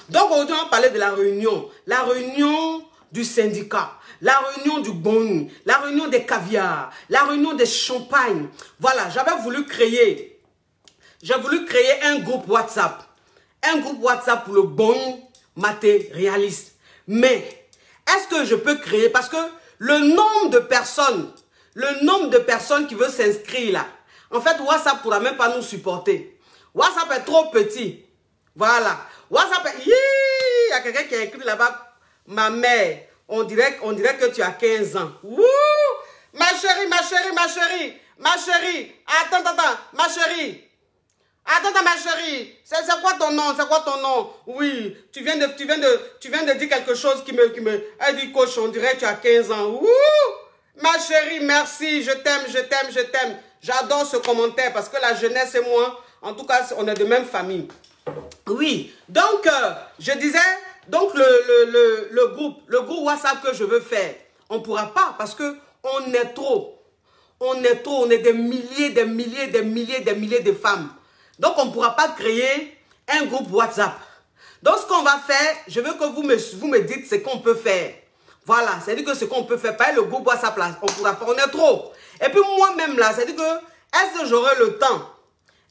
Donc aujourd'hui, on va parler de la réunion du syndicat, la réunion du bon, la réunion des caviars, la réunion des champagnes. Voilà, j'ai voulu créer un groupe WhatsApp. Un groupe WhatsApp pour le bon matérialiste. Mais, est-ce que je peux créer? Parce que le nombre de personnes qui veulent s'inscrire là, en fait, WhatsApp ne pourra même pas nous supporter. WhatsApp est trop petit. Voilà. WhatsApp est... Il y a quelqu'un qui a écrit là-bas, ma mère, on dirait que tu as 15 ans. Wouh! Ma chérie. Attends, ma chérie. Attends, ma chérie. C'est quoi ton nom? Oui, tu viens de dire quelque chose qui me... Elle dit, coach, on dirait que tu as 15 ans. Wouh! Ma chérie, merci. Je t'aime. J'adore ce commentaire parce que la jeunesse et moi, en tout cas, on est de même famille. Oui, donc, je disais, donc le groupe WhatsApp que je veux faire, on ne pourra pas parce que on est trop. On est des milliers de femmes. Donc, on ne pourra pas créer un groupe WhatsApp. Donc, ce qu'on va faire, je veux que vous me dites ce qu'on peut faire. Voilà, c'est-à-dire que ce qu'on peut faire, pas le groupe WhatsApp là, on ne pourra pas, on est trop. Et puis moi-même là, c'est-à-dire que, est-ce que j'aurai le temps?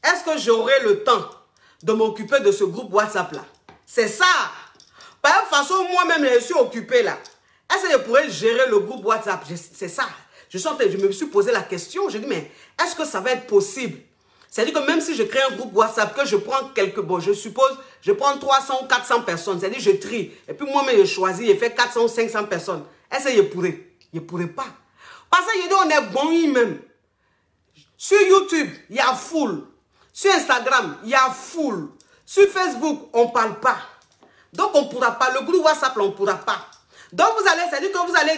Est-ce que j'aurai le temps de m'occuper de ce groupe WhatsApp là? C'est ça. Par toute façon, moi-même, je suis occupé là. Est-ce que je pourrais gérer le groupe WhatsApp? C'est ça. Je me suis posé la question, je dis, mais est-ce que ça va être possible? C'est-à-dire que même si je crée un groupe WhatsApp, que je prends je suppose, je prends 300 ou 400 personnes, c'est-à-dire je trie, et puis moi-même je choisis, je fais 400 ou 500 personnes. Est-ce que je pourrais? Je ne pourrais pas. Parce que je dis, on est bon même. Sur YouTube, il y a full. Sur Instagram, il y a full. Sur Facebook, on ne parle pas. Donc, on ne pourra pas. Le groupe WhatsApp, on ne pourra pas. Donc, c'est-à-dire que vous allez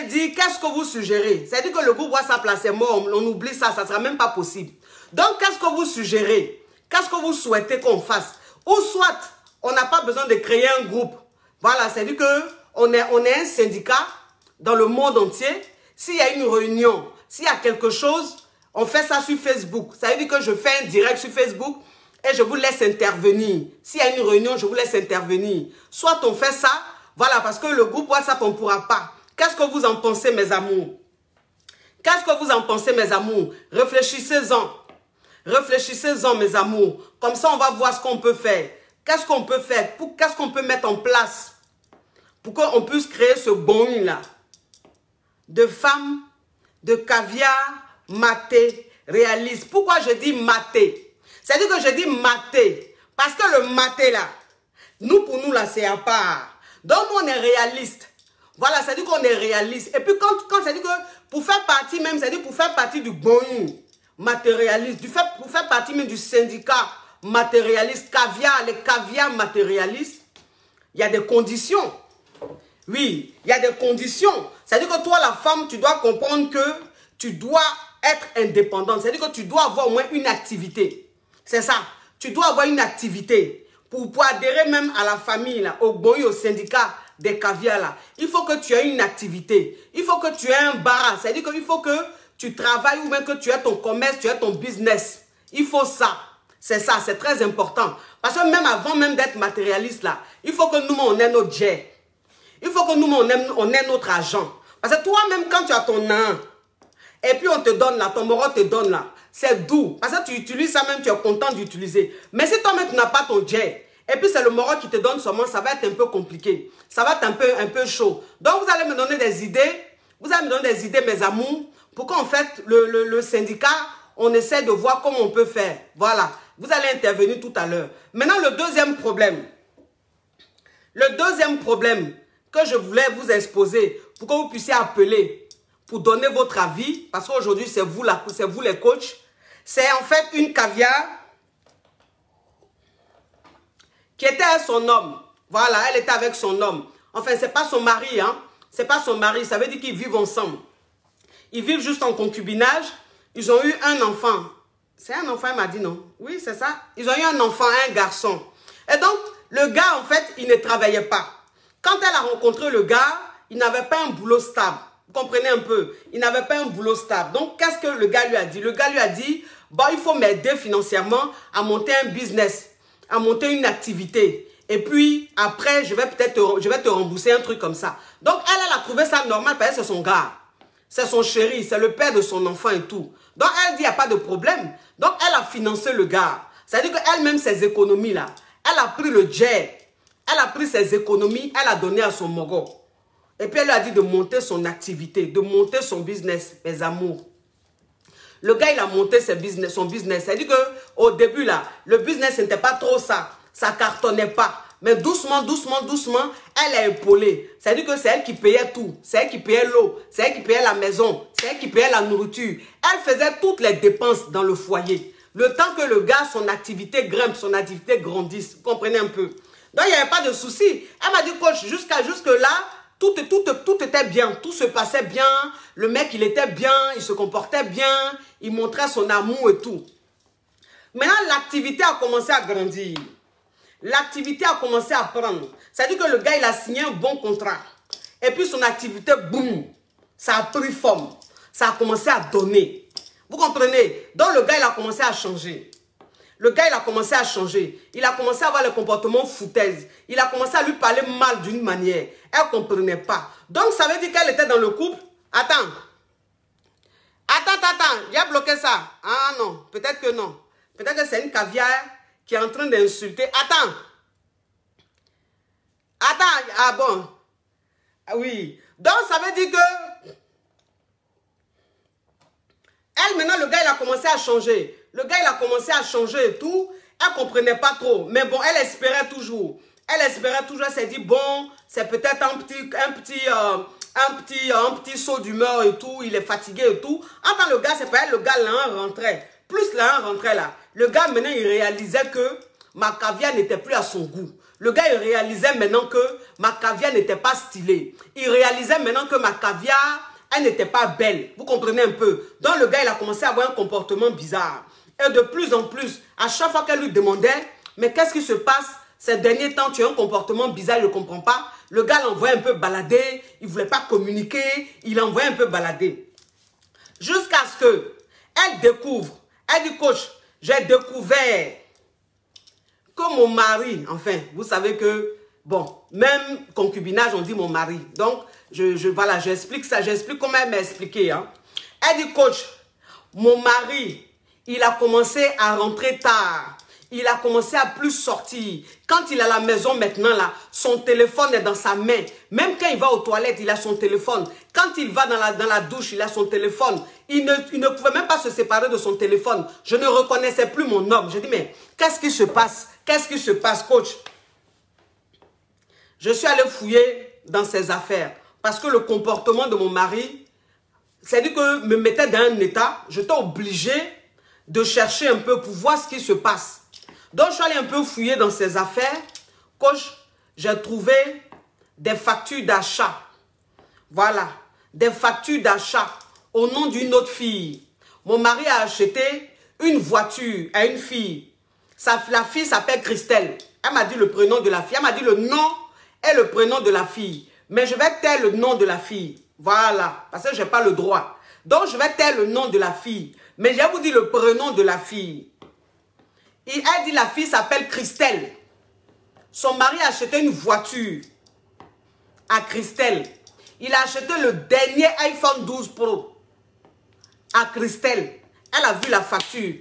dire, qu'est-ce que vous suggérez? C'est-à-dire que le groupe WhatsApp, là, c'est mort. On oublie ça, ça ne sera même pas possible. Donc, qu'est-ce que vous suggérez? Qu'est-ce que vous souhaitez qu'on fasse? Ou soit, on n'a pas besoin de créer un groupe. Voilà, c'est-à-dire qu'on est un syndicat dans le monde entier. S'il y a une réunion, s'il y a quelque chose, on fait ça sur Facebook. Ça veut dire que je fais un direct sur Facebook et je vous laisse intervenir. S'il y a une réunion, je vous laisse intervenir. Soit on fait ça, voilà, parce que le groupe WhatsApp, on ne pourra pas. Qu'est-ce que vous en pensez, mes amours? Qu'est-ce que vous en pensez, mes amours? Réfléchissez-en. Réfléchissez-en, mes amours. Comme ça, on va voir ce qu'on peut faire. Qu'est-ce qu'on peut faire? Qu'est-ce qu'on peut mettre en place pour qu'on puisse créer ce bon-là de femmes, de caviar, maté, réaliste. Pourquoi je dis maté? C'est-à-dire que je dis maté. Parce que le maté, là, pour nous, là, c'est à part. Donc, nous, on est réaliste. Voilà, c'est-à-dire qu'on est réaliste. Et puis, quand c'est-à-dire que pour faire partie même, c'est-à-dire pour faire partie du bon matérialiste, pour faire partie même du syndicat matérialiste, caviar, les caviars matérialistes, il y a des conditions. Oui, il y a des conditions. C'est-à-dire que toi, la femme, tu dois comprendre que tu dois être indépendante. C'est-à-dire que tu dois avoir au moins une activité. C'est ça. Tu dois avoir une activité pour adhérer même à la famille, là, au boy, au syndicat des caviars. Là. Il faut que tu aies une activité. Il faut que tu aies un bar. C'est-à-dire qu'il faut que tu travailles ou même que tu aies ton commerce, tu aies ton business. Il faut ça. C'est ça, c'est très important. Parce que même avant même d'être matérialiste, là, il faut que nous, on ait notre jet. Il faut que nous, on ait notre argent. Parce que toi-même, quand tu as ton nain, et puis on te donne là, ton moro te donne là, c'est doux. Parce que tu utilises ça même, tu es content d'utiliser. Mais si toi-même, tu n'as pas ton jet, et puis c'est le moro qui te donne seulement, ça va être un peu compliqué. Ça va être un peu chaud. Donc, vous allez me donner des idées. Vous allez me donner des idées, mes amours, pour qu'en fait, le syndicat, on essaie de voir comment on peut faire. Voilà. Vous allez intervenir tout à l'heure. Maintenant, le deuxième problème. Le deuxième problème que je voulais vous exposer pour que vous puissiez appeler pour donner votre avis, parce qu'aujourd'hui, c'est vous les coachs. C'est en fait une caviar qui était avec son homme. Voilà, elle était avec son homme. Enfin, c'est pas son mari, hein. C'est pas son mari, ça veut dire qu'ils vivent ensemble. Ils vivent juste en concubinage. Ils ont eu un enfant. C'est un enfant, il m'a dit non. Oui, c'est ça. Ils ont eu un enfant, un garçon. Et donc, le gars, en fait, il ne travaillait pas. Quand elle a rencontré le gars, il n'avait pas un boulot stable. Vous comprenez un peu? Il n'avait pas un boulot stable. Donc, qu'est-ce que le gars lui a dit? Le gars lui a dit, bah, il faut m'aider financièrement à monter un business. à monter une activité. Et puis, après, je vais te rembourser un truc comme ça. Donc, elle a trouvé ça normal parce que c'est son gars. C'est son chéri, c'est le père de son enfant et tout. Donc, elle dit, il n'y a pas de problème. Donc, elle a financé le gars. C'est-à-dire qu'elle-même, ses économies là, elle a pris le jet. Elle a pris ses économies, elle a donné à son mogo. Et puis, elle lui a dit de monter son activité, de monter son business, mes amours. Le gars, il a monté son business. C'est-à-dire qu'au début, là, le business, ce n'était pas trop ça. Ça ne cartonnait pas. Mais doucement, doucement, doucement, elle a épaulé. C'est-à-dire que c'est elle qui payait tout. C'est elle qui payait l'eau. C'est elle qui payait la maison. C'est elle qui payait la nourriture. Elle faisait toutes les dépenses dans le foyer. Le temps que le gars, son activité grimpe, son activité grandisse. Vous comprenez un peu? Donc, il n'y avait pas de souci. Elle m'a dit, coach, jusque-là, tout était bien. Tout se passait bien. Le mec, il était bien. Il se comportait bien. Il montrait son amour et tout. Maintenant, l'activité a commencé à grandir. L'activité a commencé à prendre. C'est-à-dire que le gars, il a signé un bon contrat. Et puis son activité, boum, ça a pris forme. Ça a commencé à donner. Vous comprenez? Donc le gars, il a commencé à changer. Le gars, il a commencé à changer. Il a commencé à avoir le comportement foutaise. Il a commencé à lui parler mal d'une manière. Elle ne comprenait pas. Donc ça veut dire qu'elle était dans le couple. Attends. Attends. J'ai bloqué ça. Ah non, peut-être que non. Peut-être que c'est une caviar qui est en train d'insulter. Attends. Ah bon. Ah oui. Donc, ça veut dire que... Elle, maintenant, le gars, il a commencé à changer. Le gars, il a commencé à changer et tout. Elle ne comprenait pas trop. Mais bon, elle espérait toujours. Elle s'est dit, bon, c'est peut-être un petit saut d'humeur et tout. Il est fatigué et tout. Enfin, le gars, c'est pas elle. Le gars, là, rentrait. Plus là, rentrait là. Le gars, maintenant, il réalisait que ma caviar n'était plus à son goût. Le gars, il réalisait maintenant que ma caviar n'était pas stylée. Il réalisait maintenant que ma caviar, elle n'était pas belle. Vous comprenez un peu? Donc, le gars, il a commencé à avoir un comportement bizarre. Et de plus en plus, à chaque fois qu'elle lui demandait, mais qu'est-ce qui se passe? Ces derniers temps, tu as un comportement bizarre, il ne comprend pas. Le gars l'envoyait un peu balader. Il ne voulait pas communiquer. Il l'envoyait un peu balader. Jusqu'à ce qu'elle découvre. Elle dit, coach, j'ai découvert que mon mari, enfin, vous savez que, bon, même concubinage, on dit mon mari. Donc, voilà, j'explique ça, j'explique comment elle m'a expliqué. Hein. Elle dit, coach, mon mari, il a commencé à rentrer tard. Il a commencé à plus sortir. Quand il est à la maison maintenant, là, son téléphone est dans sa main. Même quand il va aux toilettes, il a son téléphone. Quand il va dans la douche, il a son téléphone. Il ne pouvait même pas se séparer de son téléphone. Je ne reconnaissais plus mon homme. Je dis, mais qu'est-ce qui se passe? Qu'est-ce qui se passe, coach? Je suis allé fouiller dans ses affaires. Parce que le comportement de mon mari, c'est-à-dire que me mettait dans un état, j'étais obligé de chercher un peu pour voir ce qui se passe. Donc, je suis allé un peu fouiller dans ses affaires. Coach, j'ai trouvé des factures d'achat. Voilà, des factures d'achat au nom d'une autre fille. Mon mari a acheté une voiture à une fille. La fille s'appelle Christelle. Elle m'a dit le prénom de la fille. Elle m'a dit le nom et le prénom de la fille. Mais je vais taire le nom de la fille. Voilà, parce que je n'ai pas le droit. Donc, je vais taire le nom de la fille. Mais je vais vous dire le prénom de la fille. Et elle dit la fille s'appelle Christelle. Son mari a acheté une voiture à Christelle. Il a acheté le dernier iPhone 12 Pro à Christelle. Elle a vu la facture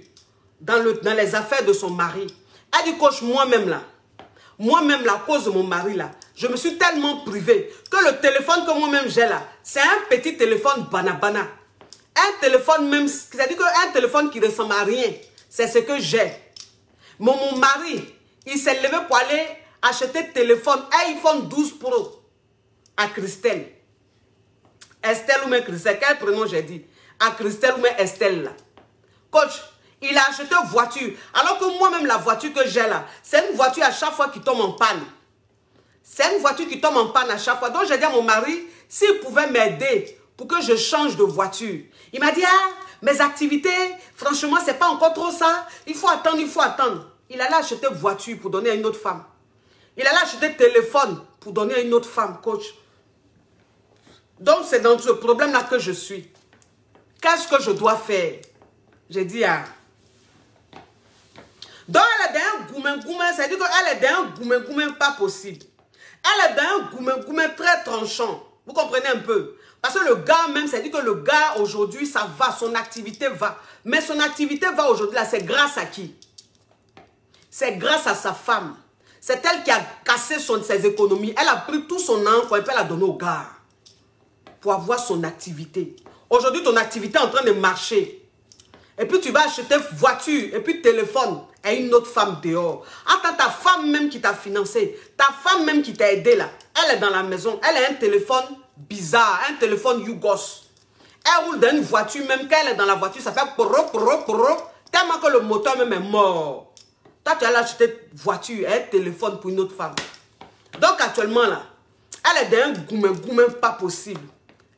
dans les affaires de son mari. Elle dit, coach, moi-même là, à cause de mon mari là, je me suis tellement privée que le téléphone que moi-même j'ai là, c'est un petit téléphone banabana. Un téléphone même, c'est-à-dire qu'un téléphone qui ne ressemble à rien, c'est ce que j'ai. Mais mon mari, il s'est levé pour aller acheter téléphone iPhone 12 Pro à Christelle. Estelle ou même Christelle, quel prénom j'ai dit? À Christelle ou même Estelle là. Coach, il a acheté une voiture. Alors que moi-même, la voiture que j'ai là, c'est une voiture à chaque fois qui tombe en panne. C'est une voiture qui tombe en panne à chaque fois. Donc j'ai dit à mon mari, s'il pouvait m'aider pour que je change de voiture. Il m'a dit, ah, mes activités, franchement, c'est pas encore trop ça. Il faut attendre, il faut attendre. Il allait acheter une voiture pour donner à une autre femme. Il allait acheter un téléphone pour donner à une autre femme, coach. Donc, c'est dans ce problème-là que je suis. Qu'est-ce que je dois faire? J'ai dit, ah. Donc, elle est dans un goumé-goumé, c'est-à-dire qu'elle est dans un goumé-goumé pas possible. Elle est dans un goumé-goumé très tranchant. Vous comprenez un peu? Parce que le gars même, c'est-à-dire que le gars aujourd'hui, ça va, son activité va. Mais son activité va aujourd'hui, là, c'est grâce à qui? C'est grâce à sa femme. C'est elle qui a cassé ses économies. Elle a pris tout son enfant et puis elle a donné au gars pour avoir son activité. Aujourd'hui, ton activité est en train de marcher. Et puis tu vas acheter voiture et puis téléphone à une autre femme dehors. Attends, ta femme même qui t'a financé, ta femme même qui t'a aidé là, elle est dans la maison, elle a un téléphone bizarre, un téléphone Yougos. Elle roule dans une voiture, même quand elle est dans la voiture, ça fait poro, poro, poro, tellement que le moteur même est mort. Toi, tu as acheté voiture et un téléphone pour une autre femme. Donc actuellement là, elle est dans un goumé-goumé pas possible.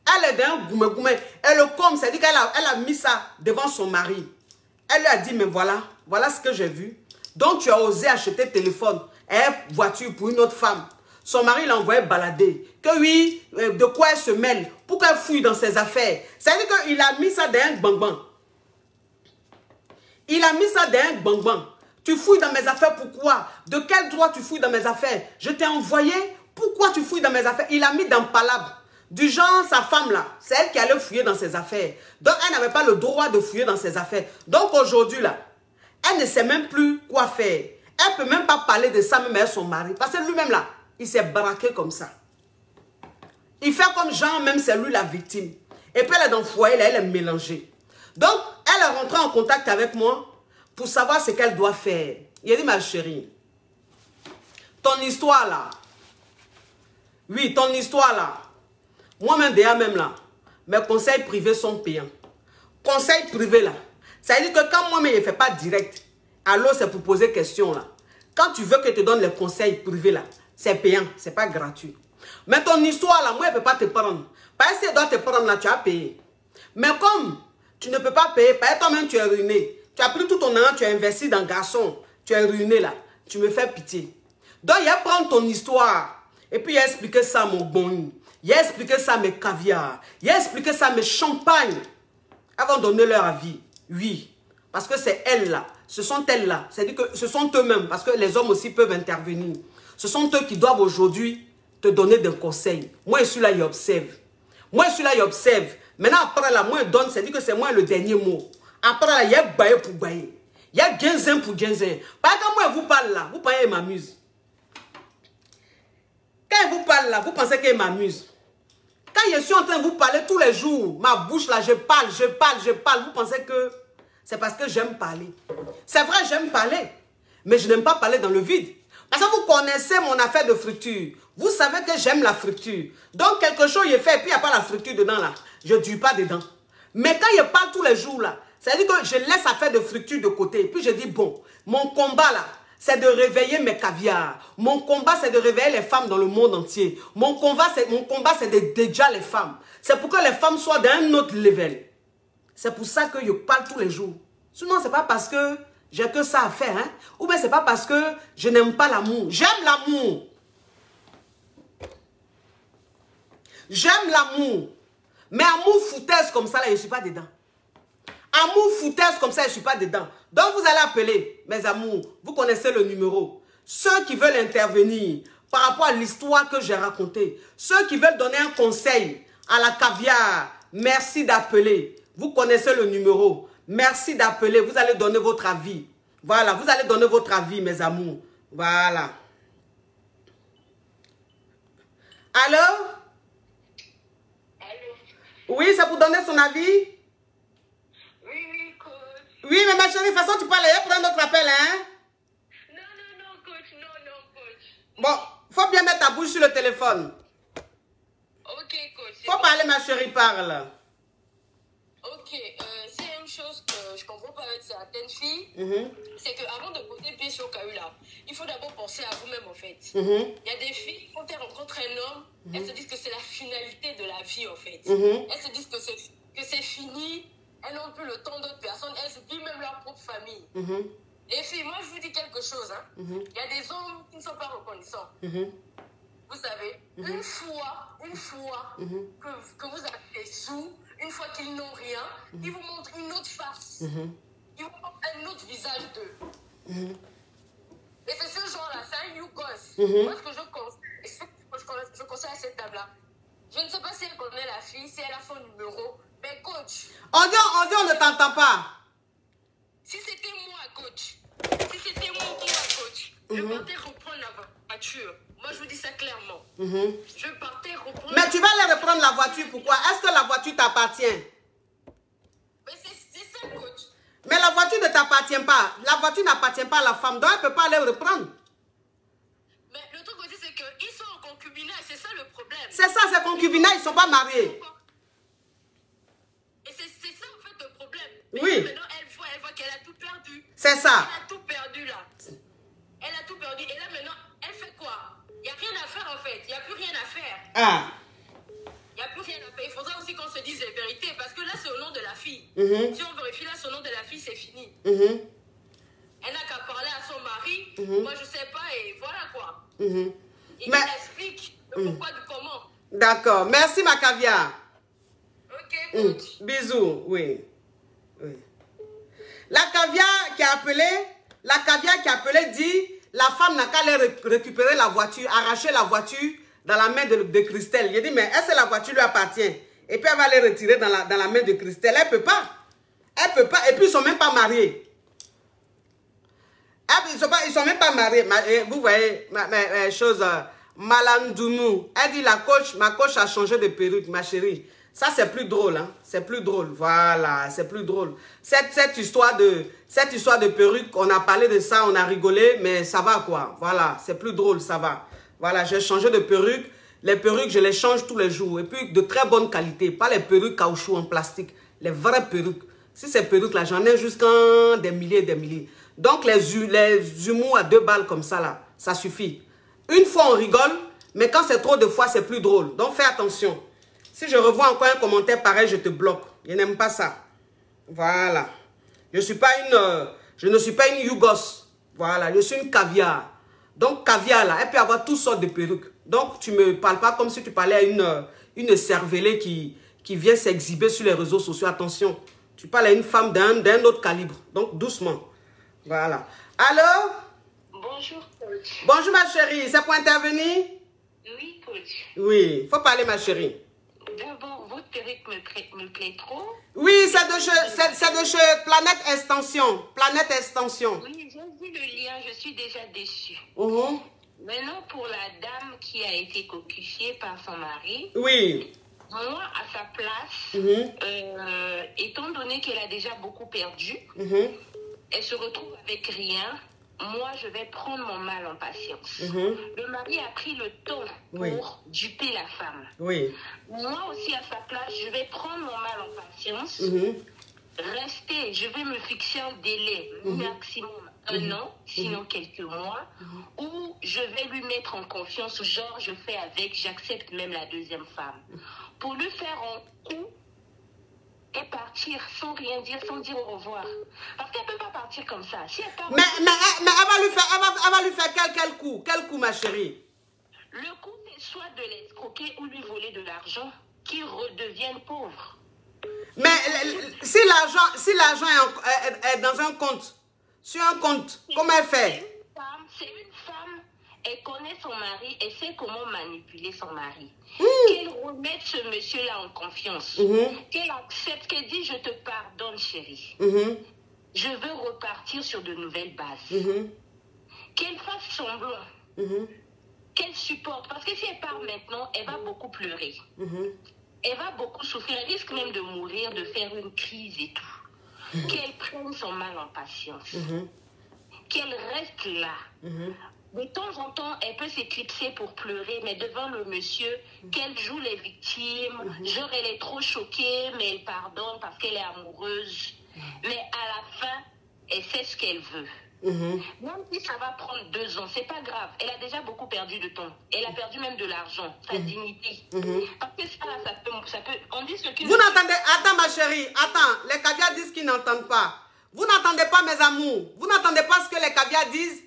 Elle est dans un goumé-goumé. Et le com, c'est-à-dire qu'elle a mis ça devant son mari. Elle lui a dit, mais voilà ce que j'ai vu. Donc tu as osé acheter téléphone et voiture pour une autre femme. Son mari l'a envoyé balader. Que oui, de quoi elle se mêle? Pourquoi elle fouille dans ses affaires? C'est-à-dire qu'il a mis ça dans un bang-bang. Il a mis ça dans un bang-bang. Tu fouilles dans mes affaires, pourquoi? De quel droit tu fouilles dans mes affaires? Je t'ai envoyé, pourquoi tu fouilles dans mes affaires? Il a mis dans palabre. Du genre, sa femme là, c'est elle qui allait fouiller dans ses affaires. Donc, elle n'avait pas le droit de fouiller dans ses affaires. Donc, aujourd'hui là, elle ne sait même plus quoi faire. Elle ne peut même pas parler de ça même à son mari. Parce que lui-même là, il s'est braqué comme ça. Il fait comme genre, même c'est lui la victime. Et puis elle est dans le foyer, là, elle est mélangée. Donc, elle est rentrée en contact avec moi pour savoir ce qu'elle doit faire. Il a dit, ma chérie, ton histoire là, oui, ton histoire là, moi-même déjà même là, mes conseils privés sont payants. Conseils privés là, ça veut dire que quand moi-même je ne fais pas direct, alors c'est pour poser question là. Quand tu veux que je te donne les conseils privés là, c'est payant, c'est pas gratuit. Mais ton histoire là, moi je ne peux pas te prendre. Parce que si elle doit te prendre là, tu as payé. Mais comme tu ne peux pas payer, parce que toi-même tu es ruiné. Tu as pris tout ton argent, tu as investi dans garçon, tu es ruiné là. Tu me fais pitié. Donc il a prendre ton histoire et puis il a expliqué ça à mon bon. Il a expliqué ça à mes caviars. Il a expliqué ça à mes champagnes. Avant de donner leur avis. Oui. Parce que c'est elles là. Ce sont elles là. C'est-à-dire que ce sont eux-mêmes. Parce que les hommes aussi peuvent intervenir. Ce sont eux qui doivent aujourd'hui te donner des conseils. Moi, je suis là, j'observe. Moi, je suis là, j'observe. Maintenant, après là, moi, je donne. C'est-à-dire que c'est moi le dernier mot. Après là, il y a baillé pour bailler. Il y a ginzin pour ginzin. Parce que moi, je vous parle là. Vous pensez qu'il m'amuse. Quand je vous parle là, vous pensez qu'il m'amuse. Quand je suis en train de vous parler tous les jours, ma bouche là, je parle, vous pensez que c'est parce que j'aime parler. C'est vrai, j'aime parler, mais je n'aime pas parler dans le vide. Parce que vous connaissez mon affaire de friture. Vous savez que j'aime la friture. Donc quelque chose je fais, et puis il n'y a pas la friture dedans là. Je ne dure pas dedans. Mais quand je parle tous les jours là, c'est-à-dire que je laisse l'affaire de friture de côté. Et puis je dis, bon, mon combat là, c'est de réveiller mes caviars. Mon combat, c'est de réveiller les femmes dans le monde entier. Mon combat, c'est de dédier les femmes. C'est pour que les femmes soient dans un autre level. C'est pour ça que je parle tous les jours. Sinon, ce n'est pas parce que j'ai que ça à faire. Hein? Ou bien ce n'est pas parce que je n'aime pas l'amour. J'aime l'amour. J'aime l'amour. Mais amour foutaise comme ça, là, je ne suis pas dedans. Amour foutaise comme ça, je ne suis pas dedans. Donc, vous allez appeler, mes amours. Vous connaissez le numéro. Ceux qui veulent intervenir par rapport à l'histoire que j'ai racontée. Ceux qui veulent donner un conseil à la caviar. Merci d'appeler. Vous connaissez le numéro. Merci d'appeler. Vous allez donner votre avis. Voilà, vous allez donner votre avis, mes amours. Voilà. Allô? Allô? Oui, c'est pour donner son avis? Oui, mais ma chérie, de toute façon, tu peux aller prendre notre appel, hein? Non, coach, non, coach. Bon, faut bien mettre ta bouche sur le téléphone. Ok, coach. Faut parler, ma chérie, parle. Ok, c'est une chose que je comprends pas avec certaines filles, c'est qu'avant de poser pied sur Kahu là, il faut d'abord penser à vous-même en fait. Il y a des filles, quand elles rencontrent un homme, elles se disent que c'est la finalité de la vie en fait. Elles se disent que c'est fini. Elles n'ont plus le temps d'autres personnes. Elles se disent même leur propre famille. Les filles, moi, je vous dis quelque chose. Hein. Il y a des hommes qui ne sont pas reconnaissants. Vous savez, une fois que vous avez des sous, une fois qu'ils n'ont rien, ils vous montrent une autre face. Ils vous montrent un autre visage d'eux. Et c'est ce genre-là, c'est un you gosse. Moi, ce que je conseille à cette dame-là, je ne sais pas si elle connaît la fille, si elle a son numéro, mais coach. On dit on ne t'entend pas. Si c'était moi, coach, je partais reprendre la voiture. Moi, je vous dis ça clairement. Je partais reprendre. Mais tu vas aller reprendre la voiture, pourquoi? Est-ce que la voiture t'appartient? Mais c'est ça, coach. Mais la voiture ne t'appartient pas. La voiture n'appartient pas à la femme, donc elle ne peut pas aller reprendre. Mais le truc aussi, c'est qu'ils sont en concubinage, c'est ça le problème. C'est ça, c'est concubinage, ils ne sont pas mariés. Et c'est ça, en fait, le problème. Oui. Mais maintenant, elle voit qu'elle a tout perdu. C'est ça. Elle a tout perdu, là. Elle a tout perdu. Et là, maintenant, elle fait quoi? Il n'y a rien à faire, en fait. Il n'y a plus rien à faire. Ah. Il n'y a plus rien à faire. Il faudra aussi qu'on se dise les vérités. Parce que là, c'est au nom de la fille. Si on vérifie là, c'est au nom de la fille, c'est fini. Elle n'a qu'à parler à son mari. Moi, je ne sais pas. Et voilà quoi. Et il explique le pourquoi du comment. D'accord. Merci, ma caviar. Ok, coach. Bisous. Oui. La caviar qui a appelé dit la femme n'a qu'à aller récupérer la voiture, arracher la voiture dans la main de Christelle. Il a dit, mais est-ce que la voiture lui appartient? Et puis elle va aller retirer dans la main de Christelle. Elle ne peut pas. Elle peut pas. Et puis ils ne sont même pas mariés. Ils ne sont même pas mariés. Vous voyez, Malandounou. Elle dit, ma coach a changé de perruque, ma chérie. Ça, c'est plus drôle. Hein? C'est plus drôle. Voilà, c'est plus drôle. Cette histoire de perruque, on a parlé de ça, on a rigolé, mais ça va quoi. Voilà, c'est plus drôle, ça va. Voilà, j'ai changé de perruque. Les perruques, je les change tous les jours. Et puis, de très bonne qualité. Pas les perruques caoutchouc en plastique. Les vraies perruques. Si ces perruques-là, j'en ai jusqu'à des milliers et des milliers. Donc, les humours à 2 balles comme ça, là, ça suffit. Une fois, on rigole, mais quand c'est trop de fois, c'est plus drôle. Donc, fais attention. Si je revois encore un commentaire pareil, je te bloque. Je n'aime pas ça. Voilà. Je ne suis pas une Yougos. Voilà, je suis une caviar. Donc, caviar, là, elle peut avoir toutes sortes de perruques. Donc, tu ne me parles pas comme si tu parlais à une cervelée qui vient s'exhiber sur les réseaux sociaux. Attention, tu parles à une femme d'un autre calibre. Donc, doucement. Voilà. Allô? Bonjour, coach. Bonjour, ma chérie. C'est pour intervenir? Oui, coach. Oui, il faut parler, ma chérie. D'abord, votre perruque me plaît trop. Oui, c'est de chez Planète Extension. Planète Extension. Oui, j'ai vu le lien, je suis déjà déçue. Maintenant, pour la dame qui a été cocufiée par son mari. Oui. Moi, à sa place, étant donné qu'elle a déjà beaucoup perdu, elle se retrouve avec rien. Moi, je vais prendre mon mal en patience. Le mari a pris le temps pour duper la femme. Oui. Moi aussi, à sa place, je vais prendre mon mal en patience. Rester, je vais me fixer un délai maximum 1 an, sinon quelques mois, où je vais lui mettre en confiance, genre je fais avec, j'accepte même la deuxième femme. Pour lui faire un coup et partir sans rien dire, sans dire au revoir. Parce qu'elle ne peut pas partir comme ça. Si elle part... Mais elle va lui faire quel coup? Quel coup, ma chérie? Le coup, c'est soit de l'escroquer ou lui voler de l'argent, qu'il redevienne pauvre. Mais si l'argent est dans un compte, sur un compte, comment elle fait? C'est une femme, elle connaît son mari, elle sait comment manipuler son mari. Qu'elle remette ce monsieur-là en confiance. Qu'elle accepte, qu'elle dit, je te pardonne, chérie. Je veux repartir sur de nouvelles bases. Qu'elle fasse semblant. Qu'elle supporte. Parce que si elle part maintenant, elle va beaucoup pleurer. Elle va beaucoup souffrir. Elle risque même de mourir, de faire une crise et tout. Qu'elle prenne son mal en patience. Qu'elle reste là. De temps en temps, elle peut s'éclipser pour pleurer, mais devant le monsieur, qu'elle joue les victimes, genre elle est trop choquée, mais elle pardonne parce qu'elle est amoureuse. Mais à la fin, elle sait ce qu'elle veut. Même si ça va prendre 2 ans, c'est pas grave. Elle a déjà beaucoup perdu de temps. Elle a perdu même de l'argent, sa dignité. Parce que ça peut... On dit ce qui... Vous n'entendez... Attends, ma chérie. Attends. Les caviars disent qu'ils n'entendent pas. Vous n'entendez pas, mes amours. Vous n'entendez pas ce que les caviars disent.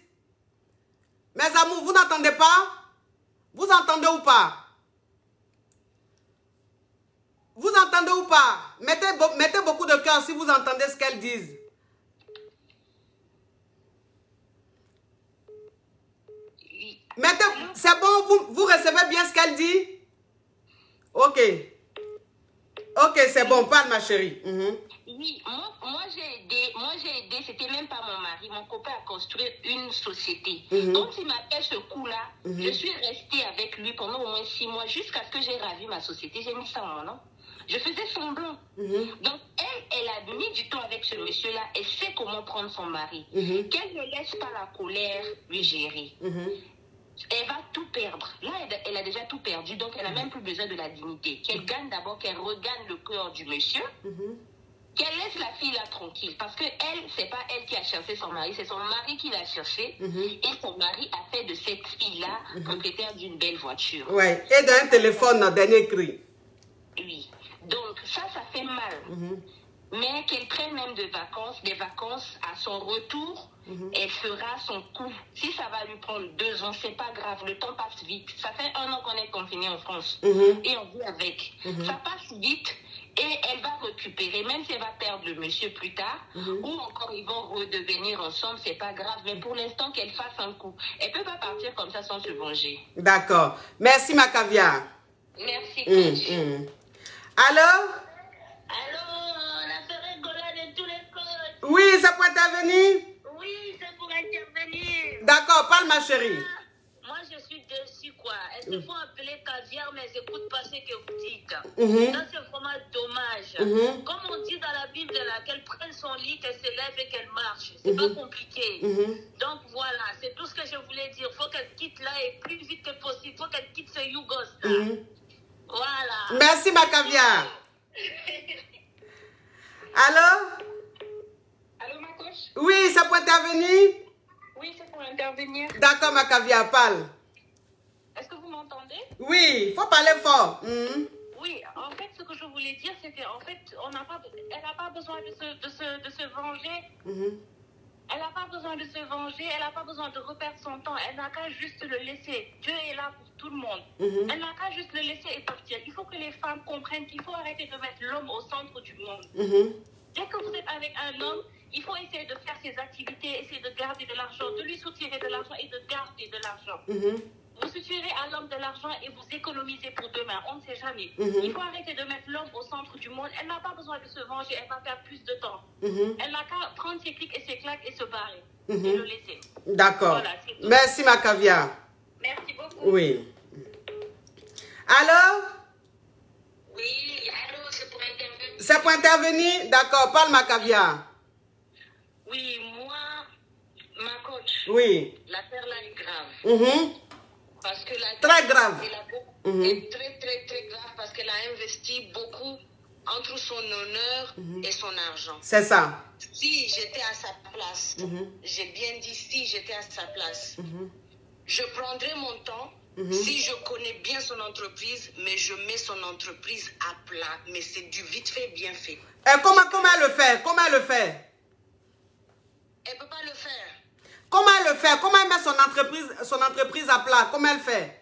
Mes amours, vous n'entendez pas? Vous entendez ou pas? Vous entendez ou pas? Mettez beaucoup de cœur si vous entendez ce qu'elles disent. C'est bon, vous recevez bien ce qu'elle dit? Ok. Ok, c'est bon, parle ma chérie. Oui, moi j'ai aidé, c'était même pas mon mari, mon copain a construit une société. Quand il m'a fait ce coup-là, je suis restée avec lui pendant au moins 6 mois jusqu'à ce que j'ai ravi ma société. J'ai mis ça en mon nom. Je faisais semblant. Donc elle a mis du temps avec ce monsieur-là, elle sait comment prendre son mari. Qu'elle ne laisse pas la colère lui gérer. Elle va tout perdre. Là, elle a déjà tout perdu, donc elle n'a même plus besoin de la dignité. Qu'elle gagne d'abord, qu'elle regagne le cœur du monsieur, qu'elle laisse la fille là tranquille. Parce que elle, c'est pas elle qui a cherché son mari, c'est son mari qui l'a cherché. Et son mari a fait de cette fille-là propriétaire d'une belle voiture. Ouais, et d'un téléphone, dernier cri. Oui. Donc, ça fait mal. Mais qu'elle prenne même des vacances à son retour, elle fera son coup. Si ça va lui prendre 2 ans, c'est pas grave, le temps passe vite. Ça fait 1 an qu'on est confiné en France et on vit avec. Ça passe vite et elle va récupérer, même si elle va perdre le monsieur plus tard, ou encore ils vont redevenir ensemble, c'est pas grave. Mais pour l'instant, qu'elle fasse un coup. Elle peut pas partir comme ça sans se venger. D'accord. Merci ma caviar. Merci, coach. Alors? Allô, la sœur rigolade de tous les coachs. Oui, ça peut intervenir? Oui, c'est pour intervenir. D'accord, parle ma chérie. Moi, je suis déçue, quoi. Elles se font appeler caviar, mais elles n'écoutent pas ce que vous dites. Ça, c'est vraiment dommage. Comme on dit dans la Bible, qu'elle prenne son lit, qu'elle se lève et qu'elle marche. C'est pas compliqué. Donc, voilà, c'est tout ce que je voulais dire. Il faut qu'elle quitte là et plus vite que possible. Il faut qu'elle quitte ce Yougos là. Voilà. Merci, ma caviar. Allô? Allô, ma coach? Oui, ça peut intervenir? Oui, c'est pour intervenir. D'accord, ma caviar, parle. Est-ce que vous m'entendez? Oui, il faut parler fort. Oui, en fait, ce que je voulais dire, c'est qu'en fait, elle n'a pas besoin de se venger. Elle n'a pas besoin de se venger, elle n'a pas besoin de reperdre son temps. Elle n'a qu'à juste le laisser. Dieu est là pour tout le monde. Elle n'a qu'à juste le laisser et partir. Il faut que les femmes comprennent qu'il faut arrêter de mettre l'homme au centre du monde. Dès que vous êtes avec un homme, il faut essayer de faire ses activités, essayer de garder de l'argent, de lui soutirer de l'argent et de garder de l'argent. Vous soutirez à l'homme de l'argent et vous économisez pour demain. On ne sait jamais. Il faut arrêter de mettre l'homme au centre du monde. Elle n'a pas besoin de se venger. Elle va perdre plus de temps. Elle n'a qu'à prendre ses clics et ses claques et se barrer. Et le laisser. D'accord. Voilà, merci ma caviar. Merci beaucoup. Oui. Allô? Oui, allô, c'est pour intervenir. C'est pour intervenir? D'accord, parle ma caviar. Oui, moi, ma coach. Oui. L'affaire là est grave. Parce que très grave. est très, très, très grave parce qu'elle a investi beaucoup entre son honneur et son argent. C'est ça. Si j'étais à sa place, j'ai bien dit si j'étais à sa place, je prendrais mon temps. Si je connais bien son entreprise, mais je mets son entreprise à plat. Mais c'est du vite fait, bien fait. Et comment elle le fait? Comment elle le fait? Elle ne peut pas le faire. Comment elle le fait? Comment elle met son entreprise à plat? Comment elle fait?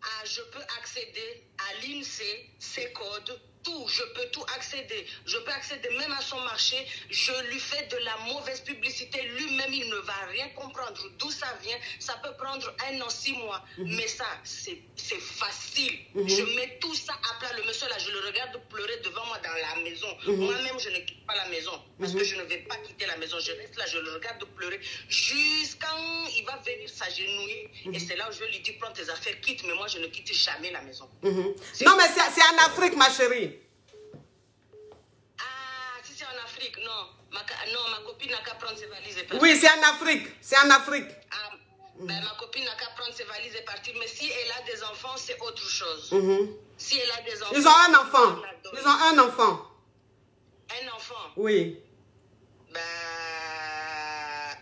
Ah, je peux accéder à l'INSEE, ses codes, tout. Je peux tout accéder. Je peux accéder même à son marché. Je lui fais de la mauvaise publicité. Lui-même, il ne va rien comprendre d'où ça vient. Ça peut prendre 1 an, 6 mois. Mais ça, c'est facile. Je mets tout ça à plat. Le monsieur là, je le regarde pleurer devant moi dans la maison. Moi-même, je ne quitte pas la maison. Parce que je ne vais pas quitter la maison. Je reste là, je le regarde pleurer. Jusqu'à il va venir s'agenouiller. Et c'est là où je lui dis, prends tes affaires, quitte. Mais moi, je ne quitte jamais la maison. Non, mais c'est en Afrique, ma chérie. Ah, si c'est en Afrique, non. Ma copine n'a qu'à prendre ses valises et partir. Oui, c'est en Afrique. C'est en Afrique. Ah, ben, ma copine n'a qu'à prendre ses valises et partir. Mais si elle a des enfants, c'est autre chose. Si elle a des enfants... Ils ont un enfant. Ils ont un enfant. Un enfant? Oui. Ben,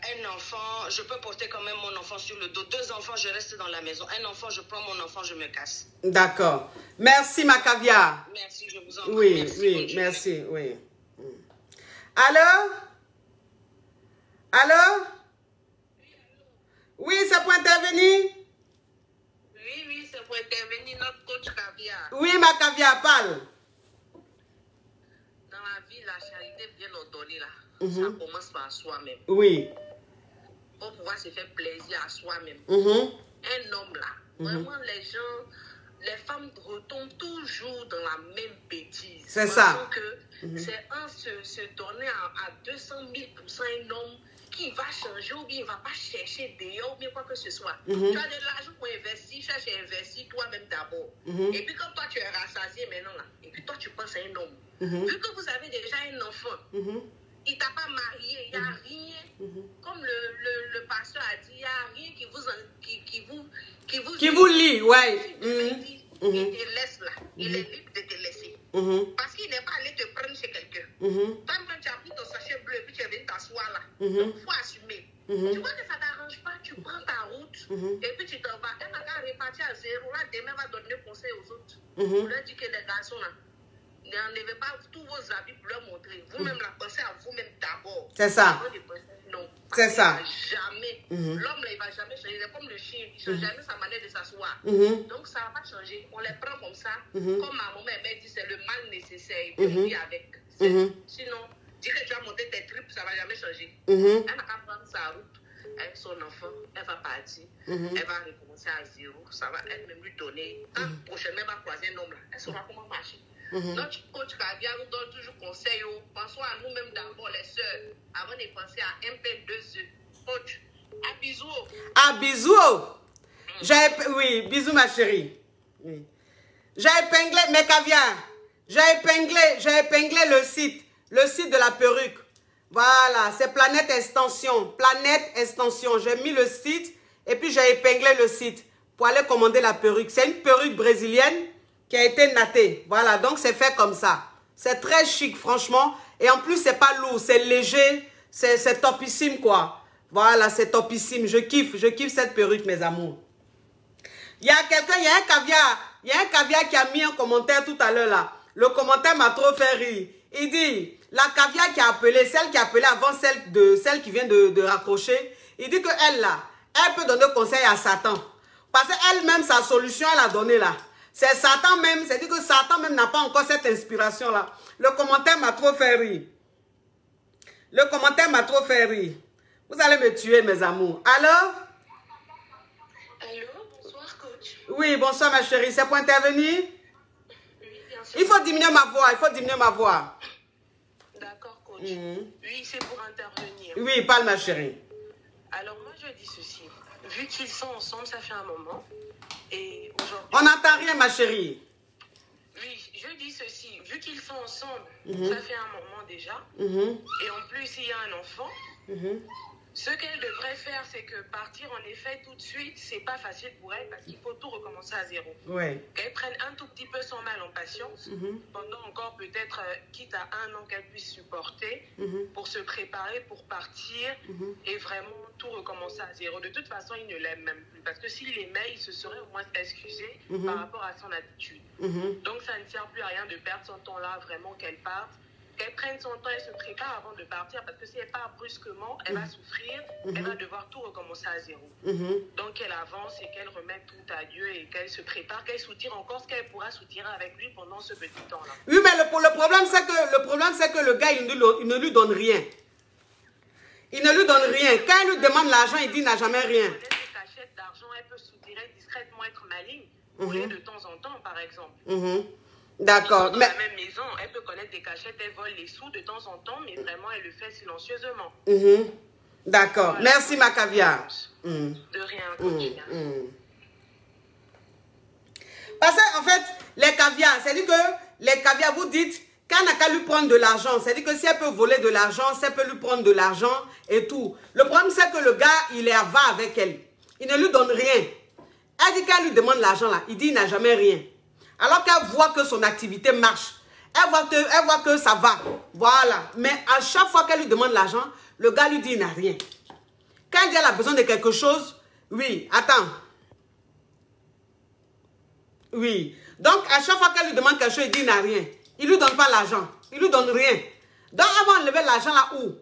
un enfant, je peux porter quand même mon enfant sur le dos. 2 enfants, je reste dans la maison. Un enfant, je prends mon enfant, je me casse. D'accord. Merci, ma caviar. Merci, je vous en prie. Oui, merci, oui, merci, oui. Allô? Allô? Oui, c'est pour intervenir? Oui, c'est pour intervenir notre coach caviar. Oui, ma caviar, parle. Dans la vie, la charité bien ordonnée, là, ça commence par soi-même. Oui. Pour pouvoir se faire plaisir à soi-même. un homme là, vraiment les gens, les femmes retombent toujours dans la même bêtise. C'est ça. C'est se donner à 200 000% un homme qui va changer ou bien il ne va pas chercher dehors ou bien quoi que ce soit. Tu as de l'argent pour investir, cherche à investir toi-même d'abord. Et puis quand toi tu es rassasié maintenant là, et puis toi tu penses à un homme. Vu que vous avez déjà un enfant, il ne t'a pas marié, il n'y a rien. Comme le pasteur a dit, il n'y a rien qui vous lie, ouais. Il te laisse là. Il est libre de te laisser. Parce qu'il n'est pas allé te prendre chez quelqu'un. Toi, quand tu as pris ton sachet bleu et puis tu es venu t'asseoir là, donc il faut assumer. Tu vois que ça ne t'arrange pas, tu prends ta route et puis tu t'en vas. Elle va repartir à zéro. Là, demain, va donner conseil aux autres. Pour leur dire que les garçons là, n'enlevez pas tous vos habits pour leur montrer. Vous-même, la pensez à vous-même d'abord. C'est ça. Non. C'est ça. Jamais. L'homme, il ne va jamais changer. C'est comme le chien. Il ne change jamais sa manière de s'asseoir. Donc, ça ne va pas changer. On les prend comme ça. Comme ma maman m'a dit, c'est le mal nécessaire. Il faut vivre avec. Sinon, dis que tu as monté tes tripes, ça ne va jamais changer. Elle n'a qu'à prendre sa route avec son enfant. Elle va partir. Elle va recommencer à zéro. Ça va elle-même lui donner. Quand prochainement, elle va croiser un homme là, elle saura comment marcher. Notre coach Kavia nous donne toujours conseil. Pensons à nous-mêmes d'abord, les sœurs, avant de penser à un peu deux œufs. Coach, à bisous. À bisous. Oui, bisous ma chérie. Oui. J'ai épinglé mes caviars. J'ai épinglé le site de la perruque. Voilà, c'est Planète Extension. Planète Extension. J'ai mis le site et puis j'ai épinglé le site pour aller commander la perruque. C'est une perruque brésilienne qui a été nattée. Voilà, donc c'est fait comme ça. C'est très chic, franchement. Et en plus, c'est pas lourd, c'est léger. C'est topissime, quoi. Voilà, c'est topissime. Je kiffe cette perruque, mes amours. Il y a quelqu'un, il y a un caviar qui a mis un commentaire tout à l'heure, là. Le commentaire m'a trop fait rire. Il dit, la caviar qui a appelé, celle qui a appelé avant celle qui vient de raccrocher, il dit que elle, là, elle peut donner conseil à Satan. Parce qu'elle-même, sa solution, elle a donné, là. C'est Satan même, c'est-à-dire que Satan même n'a pas encore cette inspiration-là. Le commentaire m'a trop fait rire. Le commentaire m'a trop fait rire. Vous allez me tuer, mes amours. Alors? Allô, bonsoir, coach. Oui, bonsoir, ma chérie. C'est pour intervenir? Oui, bien sûr. Il faut diminuer ma voix, D'accord, coach. Oui, c'est pour intervenir. Oui, parle, ma chérie. Alors, moi, je dis ceci. Vu qu'ils sont ensemble, ça fait un moment. Et aujourd'hui... On n'entend rien, ma chérie. Oui, je dis ceci. Vu qu'ils sont ensemble, ça fait un moment déjà. Et en plus, il y a un enfant. Ce qu'elle devrait faire, c'est que partir en effet tout de suite, c'est pas facile pour elle parce qu'il faut tout recommencer à zéro. Ouais. Qu'elle prenne un tout petit peu son mal en patience, pendant encore peut-être, quitte à 1 an qu'elle puisse supporter, pour se préparer, pour partir et vraiment tout recommencer à zéro. De toute façon, il ne l'aime même plus parce que s'il l'aimait, il se serait au moins excusé par rapport à son attitude. Donc ça ne sert plus à rien de perdre son temps là, vraiment qu'elle parte. Qu'elle prenne son temps et se prépare avant de partir parce que si elle part brusquement, elle va souffrir, elle va devoir tout recommencer à zéro. Donc qu'elle avance et qu'elle remette tout à Dieu et qu'elle se prépare, qu'elle soutire encore ce qu'elle pourra soutirer avec lui pendant ce petit temps-là. Oui, mais le problème c'est que le gars, il ne lui donne rien. Il ne lui donne rien. Quand elle lui demande l'argent, il dit qu'il n'a jamais rien. Elle connaît des cachettes d'argent, elle peut soutirer discrètement, être maligne, pour lui de temps en temps, par exemple. D'accord. Dans la même maison, elle peut connaître des cachettes, elle vole les sous de temps en temps, mais vraiment, elle le fait silencieusement. D'accord. Voilà. Merci, ma caviar. De rien, continue. Parce qu'en fait, les caviars, c'est-à-dire que les caviars, vous dites qu'elle n'a qu'à lui prendre de l'argent. C'est-à-dire que si elle peut voler de l'argent, si elle peut lui prendre de l'argent et tout. Le problème, c'est que le gars, il est avare avec elle. Il ne lui donne rien. Elle dit qu'elle lui demande l'argent là. Il dit qu'il n'a jamais rien. Alors qu'elle voit que son activité marche. Elle voit que ça va. Voilà. Mais à chaque fois qu'elle lui demande l'argent, le gars lui dit qu'il n'a rien. Quand elle dit qu'elle a besoin de quelque chose, oui, attends. Oui. Donc, à chaque fois qu'elle lui demande quelque chose, il dit qu'il n'a rien. Il ne lui donne pas l'argent. Il ne lui donne rien. Donc, elle va enlever l'argent là où?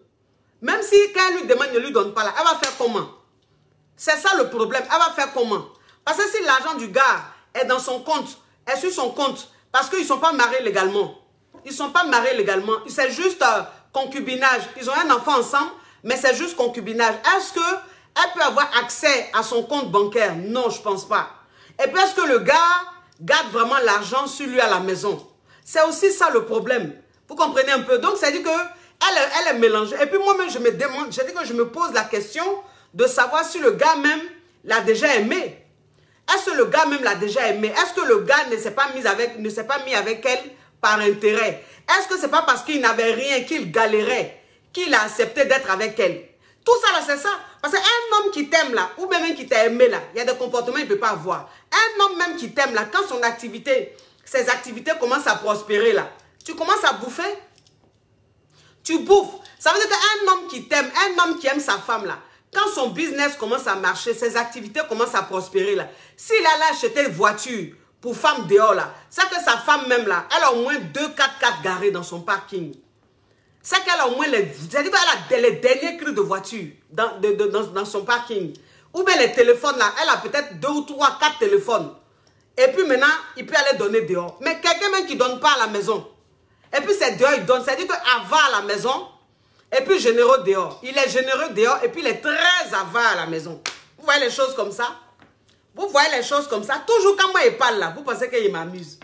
Même si quand elle lui demande, il ne lui donne pas là, elle va faire comment? C'est ça le problème. Elle va faire comment? Parce que si l'argent du gars est dans son compte, est sur son compte, parce qu'ils ne sont pas mariés légalement. Ils ne sont pas mariés légalement. C'est juste concubinage. Ils ont un enfant ensemble, mais c'est juste concubinage. Est-ce que elle peut avoir accès à son compte bancaire? Non, je ne pense pas. Et puis, est-ce que le gars garde vraiment l'argent sur lui à la maison? C'est aussi ça le problème. Vous comprenez un peu? Donc, ça dit que elle est mélangée. Et puis, moi-même, je me demande, je dis que je me pose la question de savoir si le gars même l'a déjà aimé. Est-ce que le gars même l'a déjà aimé? Est-ce que le gars ne s'est pas mis avec elle par intérêt? Est-ce que c'est pas parce qu'il n'avait rien, qu'il galérait, qu'il a accepté d'être avec elle? Tout ça là, c'est ça. Parce qu'un homme qui t'aime là, ou même qui t'a aimé là, il y a des comportements qu'il ne peut pas avoir. Un homme même qui t'aime là, quand ses activités commencent à prospérer là, tu commences à bouffer. Tu bouffes. Ça veut dire qu'un homme qui t'aime, un homme qui aime sa femme là, quand son business commence à marcher, ses activités commencent à prospérer là, s'il allait acheter une voiture pour femme dehors là, c'est que sa femme même là, elle a au moins 2 4x4 garés dans son parking. C'est qu'elle a au moins les derniers cris de voiture dans son parking. Ou bien les téléphones là, elle a peut-être 2 ou 3, 4 téléphones. Et puis maintenant, il peut aller donner dehors. Mais quelqu'un même qui ne donne pas à la maison. Et puis c'est dehors, il donne. C'est-à-dire qu'avare à la maison, et puis généreux dehors. Il est généreux dehors, et puis il est très avare à la maison. Vous voyez les choses comme ça? Vous voyez les choses comme ça? Toujours quand moi il parle là, vous pensez qu'il m'amuse.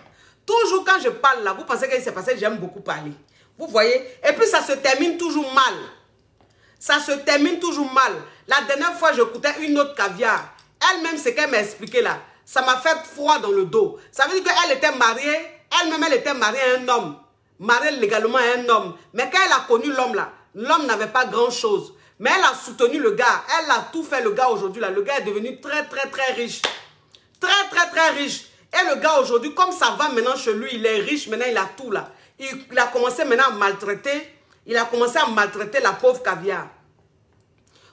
Toujours quand je parle là, vous pensez que c'est parce que j'aime beaucoup parler. Vous voyez? Et puis ça se termine toujours mal. Ça se termine toujours mal. La dernière fois, j'écoutais une autre caviar. Elle-même, ce qu'elle m'a expliqué là, ça m'a fait froid dans le dos. Ça veut dire qu'elle était mariée, elle-même, elle était mariée à un homme. Mariée légalement à un homme. Mais quand elle a connu l'homme là, l'homme n'avait pas grand-chose. Mais elle a soutenu le gars. Elle a tout fait le gars aujourd'hui là. Le gars est devenu très, très, très riche. Très, très, très riche. Et le gars aujourd'hui, comme ça va maintenant chez lui, il est riche, maintenant il a tout là. Il a commencé maintenant à maltraiter. Il a commencé à maltraiter la pauvre caviar.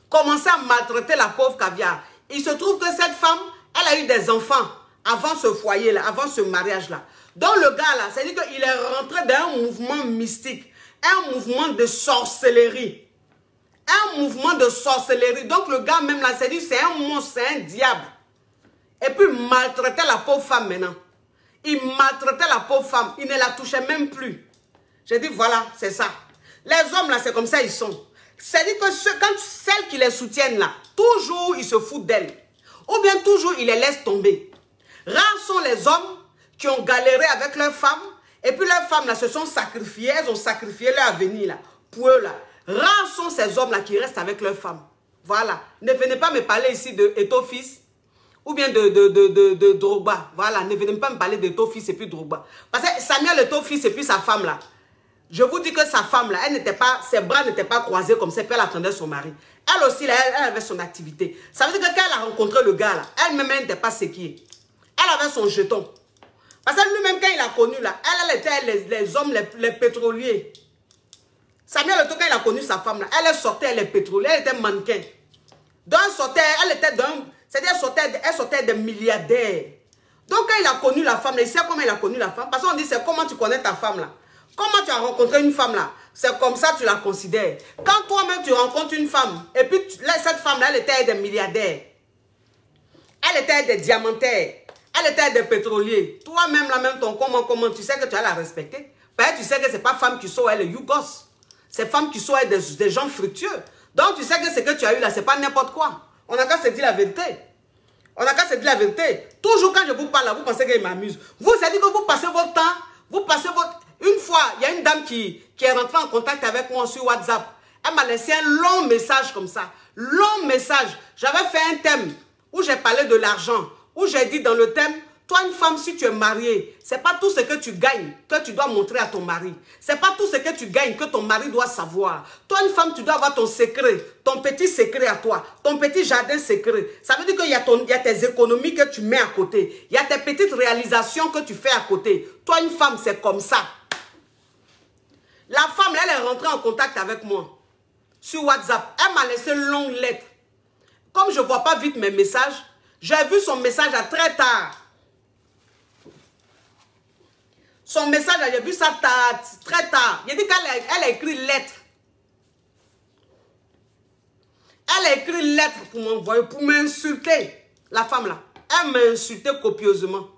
Commencé à maltraiter la pauvre caviar. Il se trouve que cette femme, elle a eu des enfants avant ce foyer là, avant ce mariage là. Donc le gars là, c'est-à-dire qu'il est rentré dans un mouvement mystique, un mouvement de sorcellerie. Un mouvement de sorcellerie. Donc le gars même là, c'est-à-dire c'est un monstre, c'est un diable. Et puis il maltraitait la pauvre femme maintenant. Il maltraitait la pauvre femme. Il ne la touchait même plus. J'ai dit voilà, c'est ça. Les hommes là, c'est comme ça ils sont. C'est-à-dire que quand celles qui les soutiennent là, toujours ils se foutent d'elles. Ou bien toujours ils les laissent tomber. Rares sont les hommes qui ont galéré avec leurs femmes. Et puis leurs femmes là se sont sacrifiées. Elles ont sacrifié leur avenir là. Pour eux là. Rares sont ces hommes là qui restent avec leurs femmes. Voilà. Ne venez pas me parler ici de Eto'o-fils. Ou bien de Drogba. Voilà, ne venez pas me parler d'Eto'o-fils et puis Drogba. Parce que Samuel Eto'o-fils et puis sa femme là. Je vous dis que sa femme là, elle n'était pas, ses bras n'étaient pas croisés comme ça, puis elle attendait son mari. Elle aussi là, elle avait son activité. Ça veut dire que quand elle a rencontré le gars là, elle-même elle n'était pas séquée. Elle avait son jeton. Parce que lui-même quand il a connu là, elle était les hommes, les pétroliers. Samuel Eto'o, quand il a connu sa femme là, elle sortait, elle est pétrolière, elle était mannequin. Donc elle sortait, elle était dans... C'est-à-dire elle sortait des milliardaires. Donc quand il a connu la femme, il sait comment il a connu la femme. Parce qu'on dit c'est comment tu connais ta femme là. Comment tu as rencontré une femme là. C'est comme ça que tu la considères. Quand toi-même tu rencontres une femme, et puis cette femme là, elle était des milliardaires. Elle était des diamantaires. Elle était des pétroliers. Toi-même là, même ton comment, tu sais que tu vas la respecter. Parce que tu sais que c'est pas femme qui sont elle yougos. C'est femme qui sont elle des gens fructueux. Donc tu sais que ce que tu as eu là, c'est pas n'importe quoi. On n'a qu'à se dire la vérité. On n'a qu'à se dire la vérité. Toujours quand je vous parle là, vous pensez qu'il m'amuse. Vous, c'est dit que vous passez votre temps, vous passez votre... Une fois, il y a une dame qui est rentrée en contact avec moi sur WhatsApp. Elle m'a laissé un long message comme ça. Long message. J'avais fait un thème où j'ai parlé de l'argent. Où j'ai dit dans le thème, toi une femme, si tu es mariée, c'est pas tout ce que tu gagnes que tu dois montrer à ton mari. C'est pas tout ce que tu gagnes que ton mari doit savoir. Toi une femme, tu dois avoir ton secret, ton petit secret à toi, ton petit jardin secret. Ça veut dire qu'il y a tes économies que tu mets à côté. Il y a tes petites réalisations que tu fais à côté. Toi une femme, c'est comme ça. La femme, elle est rentrée en contact avec moi sur WhatsApp. Elle m'a laissé une longue lettre. Comme je ne vois pas vite mes messages, j'ai vu son message à très tard. Son message, j'ai vu ça très tard. J'ai dit qu'elle a écrit lettre. Elle a écrit lettre pour m'envoyer, pour m'insulter. La femme là, elle m'a insulté copieusement.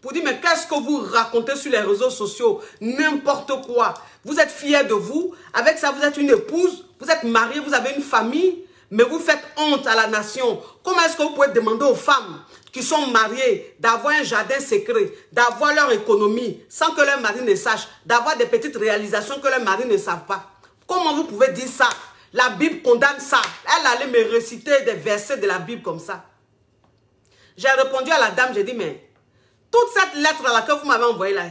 Pour dire, mais qu'est-ce que vous racontez sur les réseaux sociaux? N'importe quoi. Vous êtes fiers de vous. Avec ça, vous êtes une épouse. Vous êtes mariée, vous avez une famille. mais vous faites honte à la nation. Comment est-ce que vous pouvez demander aux femmes qui sont mariées d'avoir un jardin secret, d'avoir leur économie sans que leur mari ne sache, d'avoir des petites réalisations que leur mari ne savent pas? Comment vous pouvez dire ça? La Bible condamne ça. Elle allait me réciter des versets de la Bible comme ça. J'ai répondu à la dame, j'ai dit, mais toute cette lettre-là que vous m'avez envoyée là,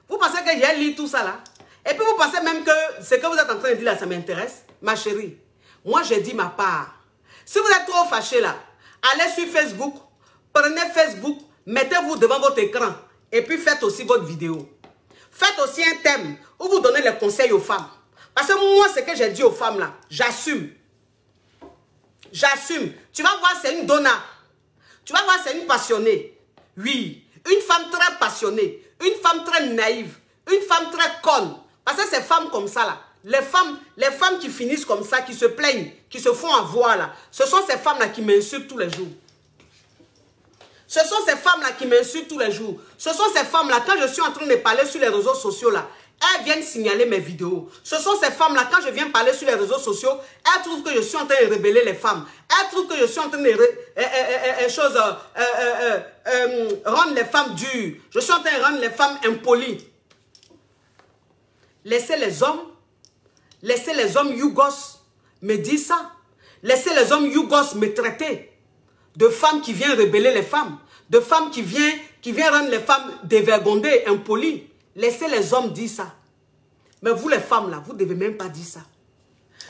vous pensez que j'ai lu tout ça là? Et puis vous pensez même que ce que vous êtes en train de dire là, ça m'intéresse? Ma chérie, moi j'ai dit ma part. Si vous êtes trop fâché là, allez sur Facebook, prenez Facebook, mettez-vous devant votre écran et puis faites aussi votre vidéo. Faites aussi un thème où vous donnez les conseils aux femmes. Parce que moi, ce que j'ai dit aux femmes là, j'assume. J'assume. Tu vas voir, c'est une donna. Tu vas voir, c'est une passionnée. Oui, une femme très passionnée, une femme très naïve, une femme très conne. Parce que ces femmes comme ça là, les femmes qui finissent comme ça, qui se plaignent, qui se font avoir là, ce sont ces femmes là qui m'insultent tous les jours. Ce sont ces femmes là qui m'insultent tous les jours. Ce sont ces femmes là, quand je suis en train de parler sur les réseaux sociaux là, elles viennent signaler mes vidéos. Ce sont ces femmes là, quand je viens parler sur les réseaux sociaux, elles trouvent que je suis en train de rebeller les femmes. Elles trouvent que je suis en train de rendre les femmes dures. Je suis en train de rendre les femmes impolies. Laissez les hommes yougos me dire ça. Laissez les hommes yougos me traiter de femmes qui viennent rebeller les femmes, de femmes qui viennent rendre les femmes dévergondées, impolies. Laissez les hommes dire ça. Mais vous les femmes là, vous ne devez même pas dire ça.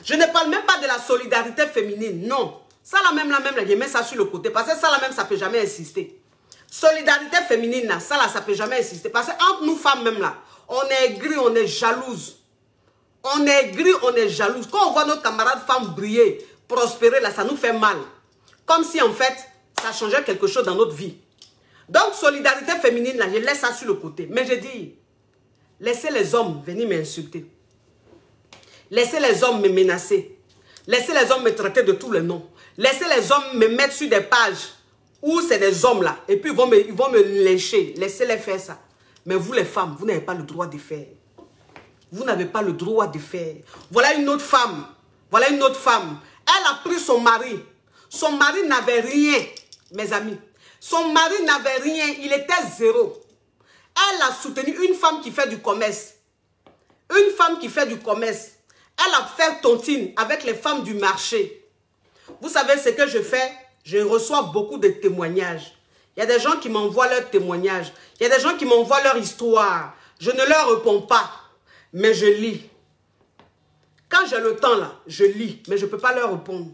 Je ne parle même pas de la solidarité féminine, non. Ça là même, je mets ça sur le côté. Parce que ça là même, ça ne peut jamais exister. Solidarité féminine là, ça là, ça ne peut jamais exister. Parce que entre nous femmes même là, on est aigris, on est jalouse. On est aigris, on est jalouse. Quand on voit nos camarades femmes briller, prospérer là, ça nous fait mal. Comme si en fait, ça changeait quelque chose dans notre vie. Donc, solidarité féminine là, je laisse ça sur le côté. Mais je dis, laissez les hommes venir m'insulter. Laissez les hommes me menacer. Laissez les hommes me traiter de tous les noms. Laissez les hommes me mettre sur des pages où c'est des hommes là. Et puis ils vont me lyncher. Laissez-les faire ça. Mais vous les femmes, vous n'avez pas le droit de faire. Vous n'avez pas le droit de faire. Voilà une autre femme. Voilà une autre femme. Elle a pris son mari. Son mari n'avait rien, mes amis. Son mari n'avait rien. Il était zéro. Elle a soutenu une femme qui fait du commerce. Une femme qui fait du commerce. Elle a fait tontine avec les femmes du marché. Vous savez ce que je fais? Je reçois beaucoup de témoignages. Il y a des gens qui m'envoient leurs témoignages. Il y a des gens qui m'envoient leur histoire. Je ne leur réponds pas, mais je lis. Quand j'ai le temps là, je lis, mais je ne peux pas leur répondre.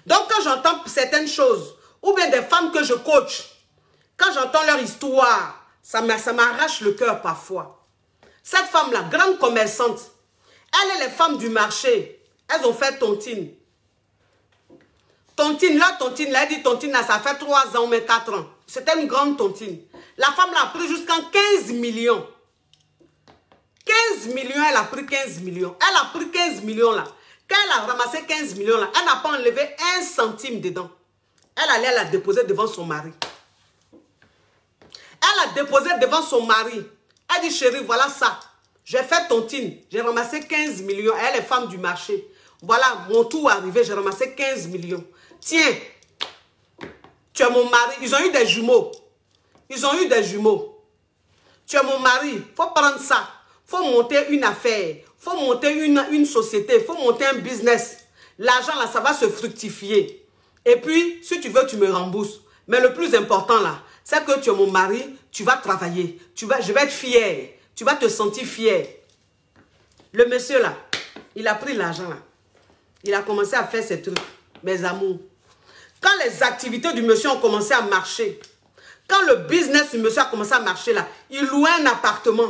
Donc quand j'entends certaines choses, ou bien des femmes que je coach, quand j'entends leur histoire, ça m'arrache le cœur parfois. Cette femme-là, grande commerçante, elle et les femmes du marché, elles ont fait tontine. Tontine, leur tontine, là, elle dit tontine, là, ça fait 3 ans, mais 4 ans. C'était une grande tontine. La femme là a pris jusqu'à 15 millions. 15 millions, elle a pris 15 millions. Elle a pris 15 millions là. Quand elle a ramassé 15 millions là, elle n'a pas enlevé 1 centime dedans. Elle allait la déposer devant son mari. Elle a déposé devant son mari. Elle dit, chérie, voilà ça. J'ai fait tontine. J'ai ramassé 15 millions. Elle est femme du marché. Voilà, mon tour est arrivé. J'ai ramassé 15 millions. Tiens, tu es mon mari. Ils ont eu des jumeaux. Ils ont eu des jumeaux. Tu es mon mari. Il faut prendre ça. Il faut monter une affaire. Il faut monter une société. Il faut monter un business. L'argent, là, ça va se fructifier. Et puis, si tu veux, tu me rembourses. Mais le plus important, là, c'est que tu es mon mari. Tu vas travailler. Je vais être fier. Tu vas te sentir fier. Le monsieur, là, il a pris l'argent, là. Il a commencé à faire ses trucs. Mes amours. Quand les activités du monsieur ont commencé à marcher, quand le business du monsieur a commencé à marcher, là, il louait un appartement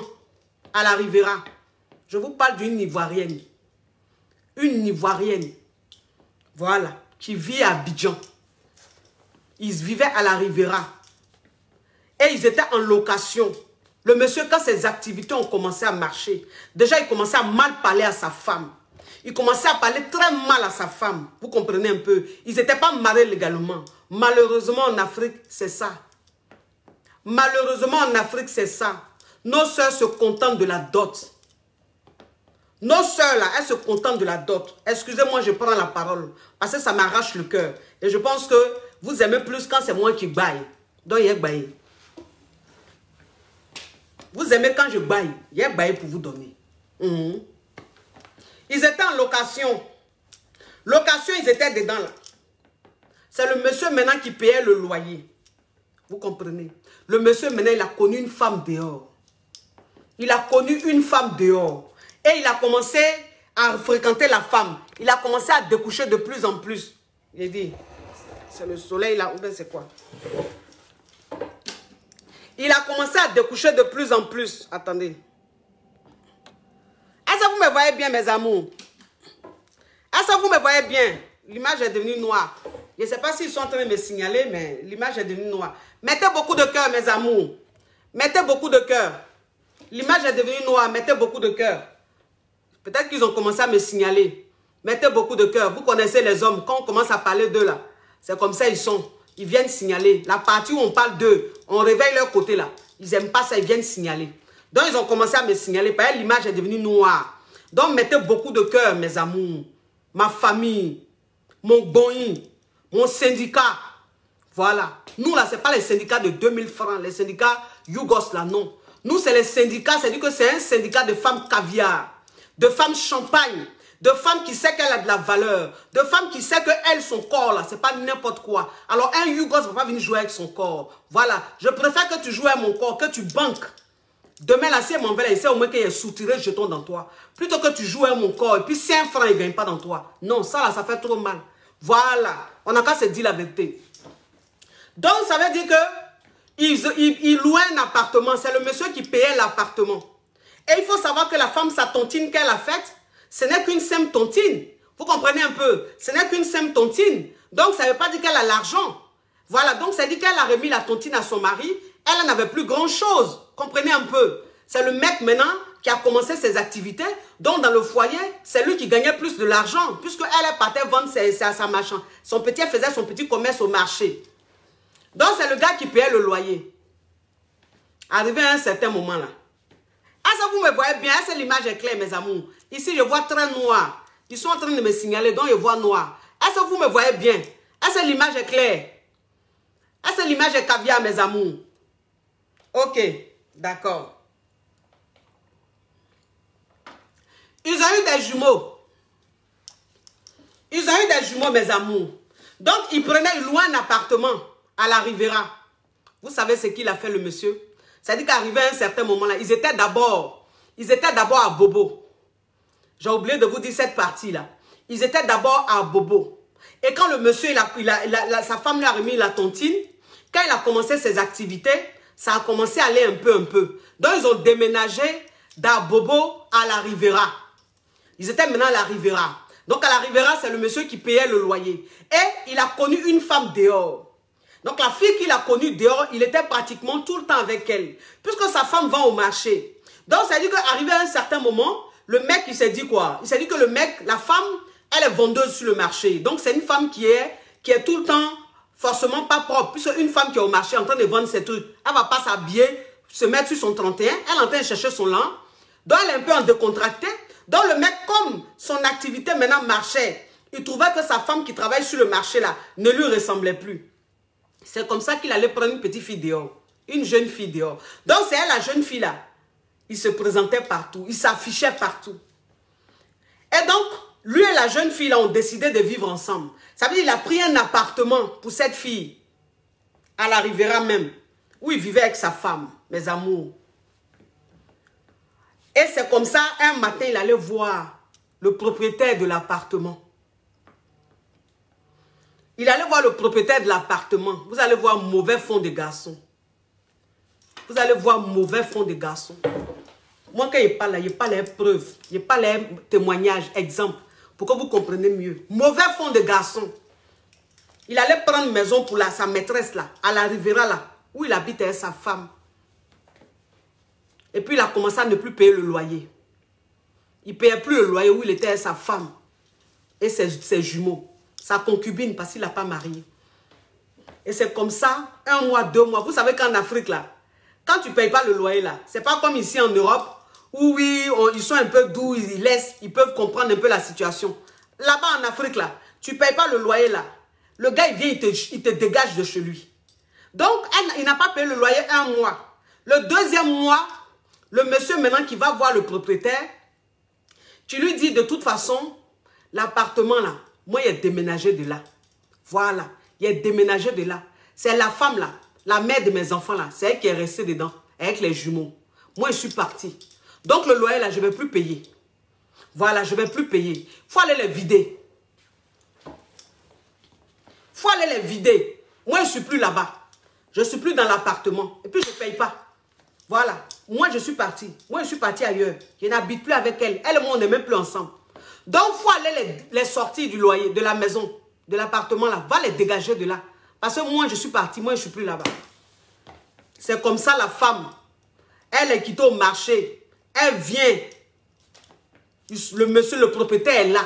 à la Riviera. Je vous parle d'une Ivoirienne. Une Ivoirienne. Voilà. Qui vit à Abidjan. Ils vivaient à la Riviera. Et ils étaient en location. Le monsieur, quand ses activités ont commencé à marcher, déjà il commençait à mal parler à sa femme. Il commençait à parler très mal à sa femme. Vous comprenez un peu? Ils n'étaient pas mariés légalement. Malheureusement, en Afrique, c'est ça. Malheureusement, en Afrique, c'est ça. Nos sœurs se contentent de la dot. Nos sœurs, là, elles se contentent de la dot. Excusez-moi, je prends la parole. Parce que ça m'arrache le cœur. Et je pense que vous aimez plus quand c'est moi qui baille. Donc, il y a baille. Vous aimez quand je baille. Il y a baille pour vous donner. Ils étaient en location. Location, ils étaient dedans, là. C'est le monsieur maintenant qui payait le loyer. Vous comprenez? Le monsieur maintenant, il a connu une femme dehors. Il a connu une femme dehors. Et il a commencé à fréquenter la femme. Il a commencé à découcher de plus en plus. Il dit, c'est le soleil là, ou bien c'est quoi? Il a commencé à découcher de plus en plus. Attendez. Est-ce que vous me voyez bien, mes amours? Est-ce que vous me voyez bien? L'image est devenue noire. Je ne sais pas s'ils sont en train de me signaler, mais l'image est devenue noire. Mettez beaucoup de cœur, mes amours. Mettez beaucoup de cœur. L'image est devenue noire. Mettez beaucoup de cœur. Peut-être qu'ils ont commencé à me signaler. Mettez beaucoup de cœur. Vous connaissez les hommes. Quand on commence à parler d'eux, là, c'est comme ça ils sont. Ils viennent signaler. La partie où on parle d'eux, on réveille leur côté, là. Ils n'aiment pas ça, ils viennent signaler. Donc, ils ont commencé à me signaler. Parce que l'image est devenue noire. Donc, mettez beaucoup de cœur, mes amours. Ma famille. Mon boing. Mon syndicat. Voilà. Nous, là, ce n'est pas les syndicats de 2000 francs. Les syndicats Yougos, là, non. Nous, c'est les syndicats. C'est-à-dire que c'est un syndicat de femmes caviar. De femmes champagne, de femmes qui sait qu'elle a de la valeur, de femmes qui sait qu'elle, son corps, là, c'est pas n'importe quoi. Alors, un Yougos ne va pas venir jouer avec son corps. Voilà. Je préfère que tu joues avec mon corps, que tu banques. Demain, là, si elle m'en va, il sait au moins qu'il y a soutiré jeton dans toi. Plutôt que tu joues avec mon corps, et puis 5 francs, il ne gagne pas dans toi. Non, ça, là, ça fait trop mal. Voilà. On n'a qu'à se dire la vérité. Donc, ça veut dire que il louait un appartement. C'est le monsieur qui payait l'appartement. Et il faut savoir que la femme, sa tontine qu'elle a faite, ce n'est qu'une simple tontine. Vous comprenez un peu? Ce n'est qu'une simple tontine. Donc, ça ne veut pas dire qu'elle a l'argent. Voilà, donc ça dit qu'elle a remis la tontine à son mari. Elle n'avait plus grand-chose. Comprenez un peu? C'est le mec maintenant qui a commencé ses activités. Donc, dans le foyer, c'est lui qui gagnait plus de l'argent. Puisqu'elle partait vendre sa machin. Son petit, elle faisait son petit commerce au marché. Donc, c'est le gars qui payait le loyer. Arrivé à un certain moment là. Est-ce que vous me voyez bien? Est-ce que l'image est claire, mes amours? Ici, je vois très noir. Ils sont en train de me signaler, donc je vois noir. Est-ce que vous me voyez bien? Est-ce que l'image est claire? Est-ce que l'image est caviar, mes amours? Ok, d'accord. Ils ont eu des jumeaux. Ils ont eu des jumeaux, mes amours. Donc, ils louaient un appartement à la Riviera. Vous savez ce qu'il a fait, le monsieur? C'est-à-dire qu'arrivé à un certain moment-là, ils étaient d'abord à Bobo. J'ai oublié de vous dire cette partie-là. Ils étaient d'abord à Bobo. Et quand le monsieur, sa femme lui a remis la tontine, quand il a commencé ses activités, ça a commencé à aller un peu. Donc, ils ont déménagé d'Abobo à la Riviera. Ils étaient maintenant à la Riviera. Donc, à la Riviera, c'est le monsieur qui payait le loyer. Et il a connu une femme dehors. Donc, la fille qu'il a connue dehors, il était pratiquement tout le temps avec elle. Puisque sa femme vend au marché. Donc, ça veut dire qu'arrivé à un certain moment, le mec, il s'est dit quoi? Il s'est dit que le mec, la femme, elle est vendeuse sur le marché. Donc, c'est une femme qui est tout le temps forcément pas propre. Puisque une femme qui est au marché en train de vendre ses trucs, elle ne va pas s'habiller, se mettre sur son 31. Elle est en train de chercher son lin. Donc, elle est un peu en décontracté. Donc, le mec, comme son activité maintenant marchait, il trouvait que sa femme qui travaille sur le marché là ne lui ressemblait plus. C'est comme ça qu'il allait prendre une petite fille dehors. Une jeune fille dehors. Donc, c'est elle, la jeune fille là. Il se présentait partout. Il s'affichait partout. Et donc, lui et la jeune fille là ont décidé de vivre ensemble. Ça veut dire qu'il a pris un appartement pour cette fille. À la Riviera même. Où il vivait avec sa femme. Mes amours. Et c'est comme ça, un matin, il allait voir le propriétaire de l'appartement. Il allait voir le propriétaire de l'appartement. Vous allez voir mauvais fond de garçon. Vous allez voir mauvais fond de garçon. Moi, quand il parle là, il parle les preuves. Il parle les témoignages, exemples. Pour que vous compreniez mieux. Mauvais fond de garçon. Il allait prendre une maison pour sa maîtresse là, à la Riviera là, où il habite avec sa femme. Et puis il a commencé à ne plus payer le loyer. Il ne payait plus le loyer où il était avec sa femme. Et ses jumeaux. Sa concubine, parce qu'il n'a pas marié. Et c'est comme ça, 1 mois, 2 mois. Vous savez qu'en Afrique, là, quand tu ne payes pas le loyer, là, c'est pas comme ici en Europe, où oui, ils sont un peu doux, ils laissent, ils peuvent comprendre un peu la situation. Là-bas en Afrique, là, tu ne payes pas le loyer là. Le gars, il vient, il te dégage de chez lui. Donc, il n'a pas payé le loyer un mois. Le deuxième mois, le monsieur maintenant qui va voir le propriétaire, tu lui dis de toute façon, l'appartement là, moi, il est déménagé de là. Voilà, il est déménagé de là. C'est la femme là, la mère de mes enfants là, c'est elle qui est restée dedans, avec les jumeaux. Moi, je suis parti. Donc, le loyer là, je ne vais plus payer. Voilà, je ne vais plus payer. Il faut aller les vider. Il faut aller les vider. Moi, je ne suis plus là-bas. Je ne suis plus dans l'appartement. Et puis, je ne paye pas. Voilà. Moi, je suis parti. Moi, je suis parti ailleurs. Je n'habite plus avec elle. Elle et moi, on n'est même plus ensemble. Donc, il faut aller les sortir du loyer, de la maison, de l'appartement là. Va les dégager de là. Parce que moi, je suis parti. Moi, je ne suis plus là-bas. C'est comme ça, la femme. Elle est quittée au marché. Elle vient. Le monsieur, le propriétaire est là.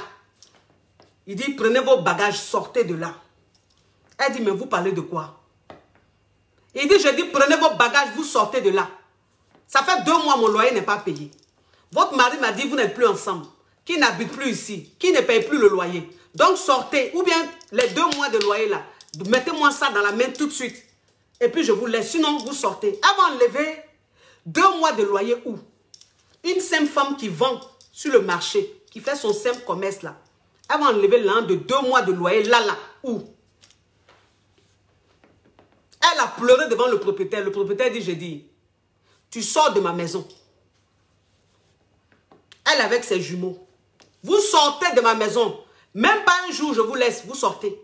Il dit, prenez vos bagages, sortez de là. Elle dit, mais vous parlez de quoi? Il dit, je dis, prenez vos bagages, vous sortez de là. Ça fait 2 mois, mon loyer n'est pas payé. Votre mari m'a dit, vous n'êtes plus ensemble. Qui n'habite plus ici, qui ne paye plus le loyer. Donc, sortez. Ou bien, les 2 mois de loyer là, mettez-moi ça dans la main tout de suite. Et puis, je vous laisse. Sinon, vous sortez. Avant d'enlever 2 mois de loyer où? Une simple femme qui vend sur le marché, qui fait son simple commerce là. Elle va enlever l'an de 2 mois de loyer là, où? Elle a pleuré devant le propriétaire. Le propriétaire dit, j'ai dit, tu sors de ma maison. Elle avec ses jumeaux. Vous sortez de ma maison. Même pas un jour, je vous laisse, vous sortez.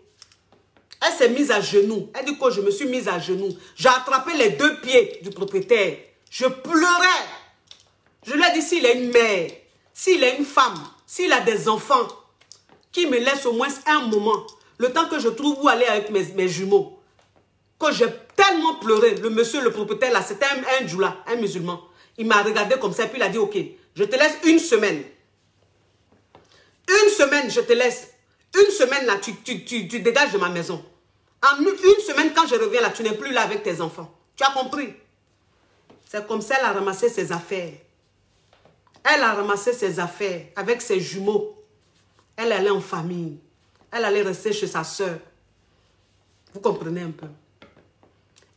Elle s'est mise à genoux. Elle dit que je me suis mise à genoux. J'ai attrapé les 2 pieds du propriétaire. Je pleurais. Je lui ai dit, s'il a une mère, s'il a une femme, s'il a des enfants, qui me laisse au moins un moment, le temps que je trouve où aller avec mes jumeaux. Quand j'ai tellement pleuré, le monsieur, le propriétaire là, c'était un djoula, un musulman. Il m'a regardé comme ça, puis il a dit, ok, je te laisse 1 semaine. 1 semaine, je te laisse. 1 semaine là, tu dégages de ma maison. En 1 semaine, quand je reviens là, tu n'es plus là avec tes enfants. Tu as compris? C'est comme ça qu'elle a ramassé ses affaires. Elle a ramassé ses affaires avec ses jumeaux. Elle allait en famille. Elle allait rester chez sa soeur. Vous comprenez un peu?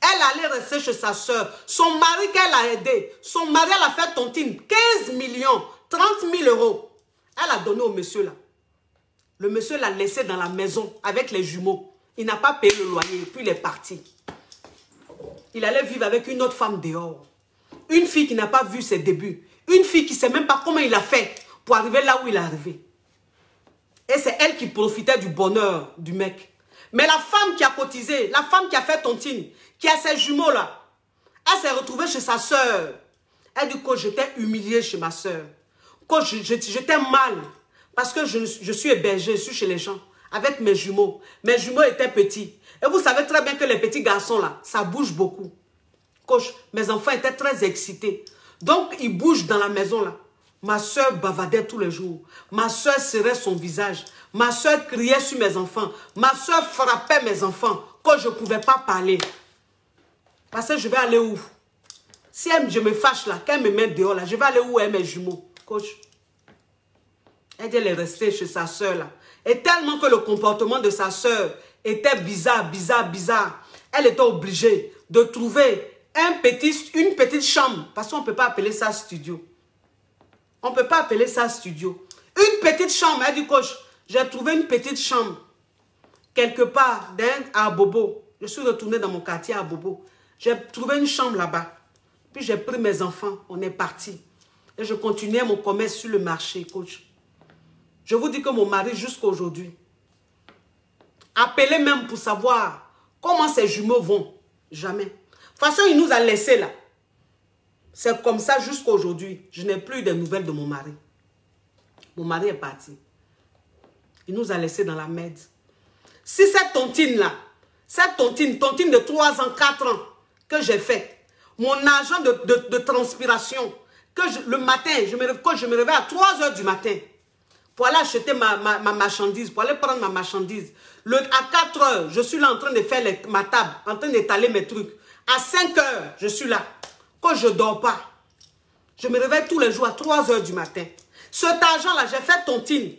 Elle allait rester chez sa soeur. Son mari qu'elle a aidé. Son mari, elle a fait tontine. 15 millions, 30 000 euros. Elle a donné au monsieur là. Le monsieur l'a laissé dans la maison avec les jumeaux. Il n'a pas payé le loyer. Puis il est parti. Il allait vivre avec une autre femme dehors. Une fille qui n'a pas vu ses débuts. Une fille qui ne sait même pas comment il a fait pour arriver là où il est arrivé. Et c'est elle qui profitait du bonheur du mec. Mais la femme qui a cotisé, la femme qui a fait tontine, qui a ses jumeaux là, elle s'est retrouvée chez sa soeur. Elle dit que j'étais humiliée chez ma soeur. Que j'étais mal. Parce que je suis hébergée, je suis chez les gens. Avec mes jumeaux. Mes jumeaux étaient petits. Et vous savez très bien que les petits garçons là, ça bouge beaucoup. Coach, mes enfants étaient très excités. Donc, ils bougent dans la maison là. Ma soeur bavardait tous les jours. Ma soeur serrait son visage. Ma soeur criait sur mes enfants. Ma soeur frappait mes enfants quand je ne pouvais pas parler. Parce que je vais aller où? Si je me fâche là, qu'elle me met dehors là, je vais aller où avec mes jumeaux? Coach. Elle dit, elle est restée chez sa soeur là. Et tellement que le comportement de sa soeur était bizarre. Elle était obligée de trouver une petite chambre. Parce qu'on ne peut pas appeler ça studio. On ne peut pas appeler ça studio. Une petite chambre. Elle dit, coach, j'ai trouvé une petite chambre. Quelque part, à Bobo. Je suis retournée dans mon quartier à Bobo. J'ai trouvé une chambre là-bas. Puis j'ai pris mes enfants. On est parti. Et je continuais mon commerce sur le marché, coach. Je vous dis que mon mari, jusqu'à aujourd'hui, appelait même pour savoir comment ses jumeaux vont. Jamais. De toute façon, il nous a laissés là. C'est comme ça jusqu'à aujourd'hui. Je n'ai plus de nouvelles de mon mari. Mon mari est parti. Il nous a laissés dans la merde. Si cette tontine-là, cette tontine de 3 ans, 4 ans que j'ai fait, mon argent de transpiration, que le matin, quand je me réveille à 3 h du matin, pour aller acheter ma marchandise, pour aller prendre ma marchandise. À 4 h, je suis là en train de faire ma table, en train d'étaler mes trucs. À 5 h, je suis là. Quand je ne dors pas, Je me réveille tous les jours à 3 h du matin. Cet argent-là, j'ai fait tontine.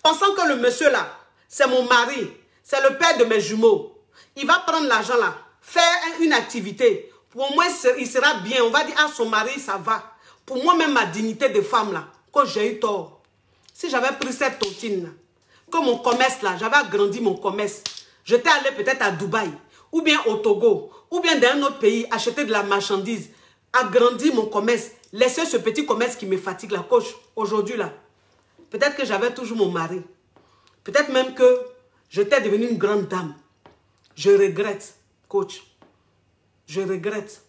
Pensant que le monsieur là, c'est mon mari, c'est le père de mes jumeaux. Il va prendre l'argent là, faire une activité. Pour moi, il sera bien. On va dire, ah, son mari, ça va. Pour moi, même ma dignité de femme là, quand j'ai eu tort. Si j'avais pris cette tontine là, que mon commerce là, j'avais agrandi mon commerce. J'étais allé peut-être à Dubaï, ou bien au Togo, ou bien dans un autre pays, acheter de la marchandise, agrandir mon commerce, laisser ce petit commerce qui me fatigue la coach. Aujourd'hui là, peut-être que j'avais toujours mon mari. Peut-être même que j'étais devenue une grande dame. Je regrette, coach. Je regrette.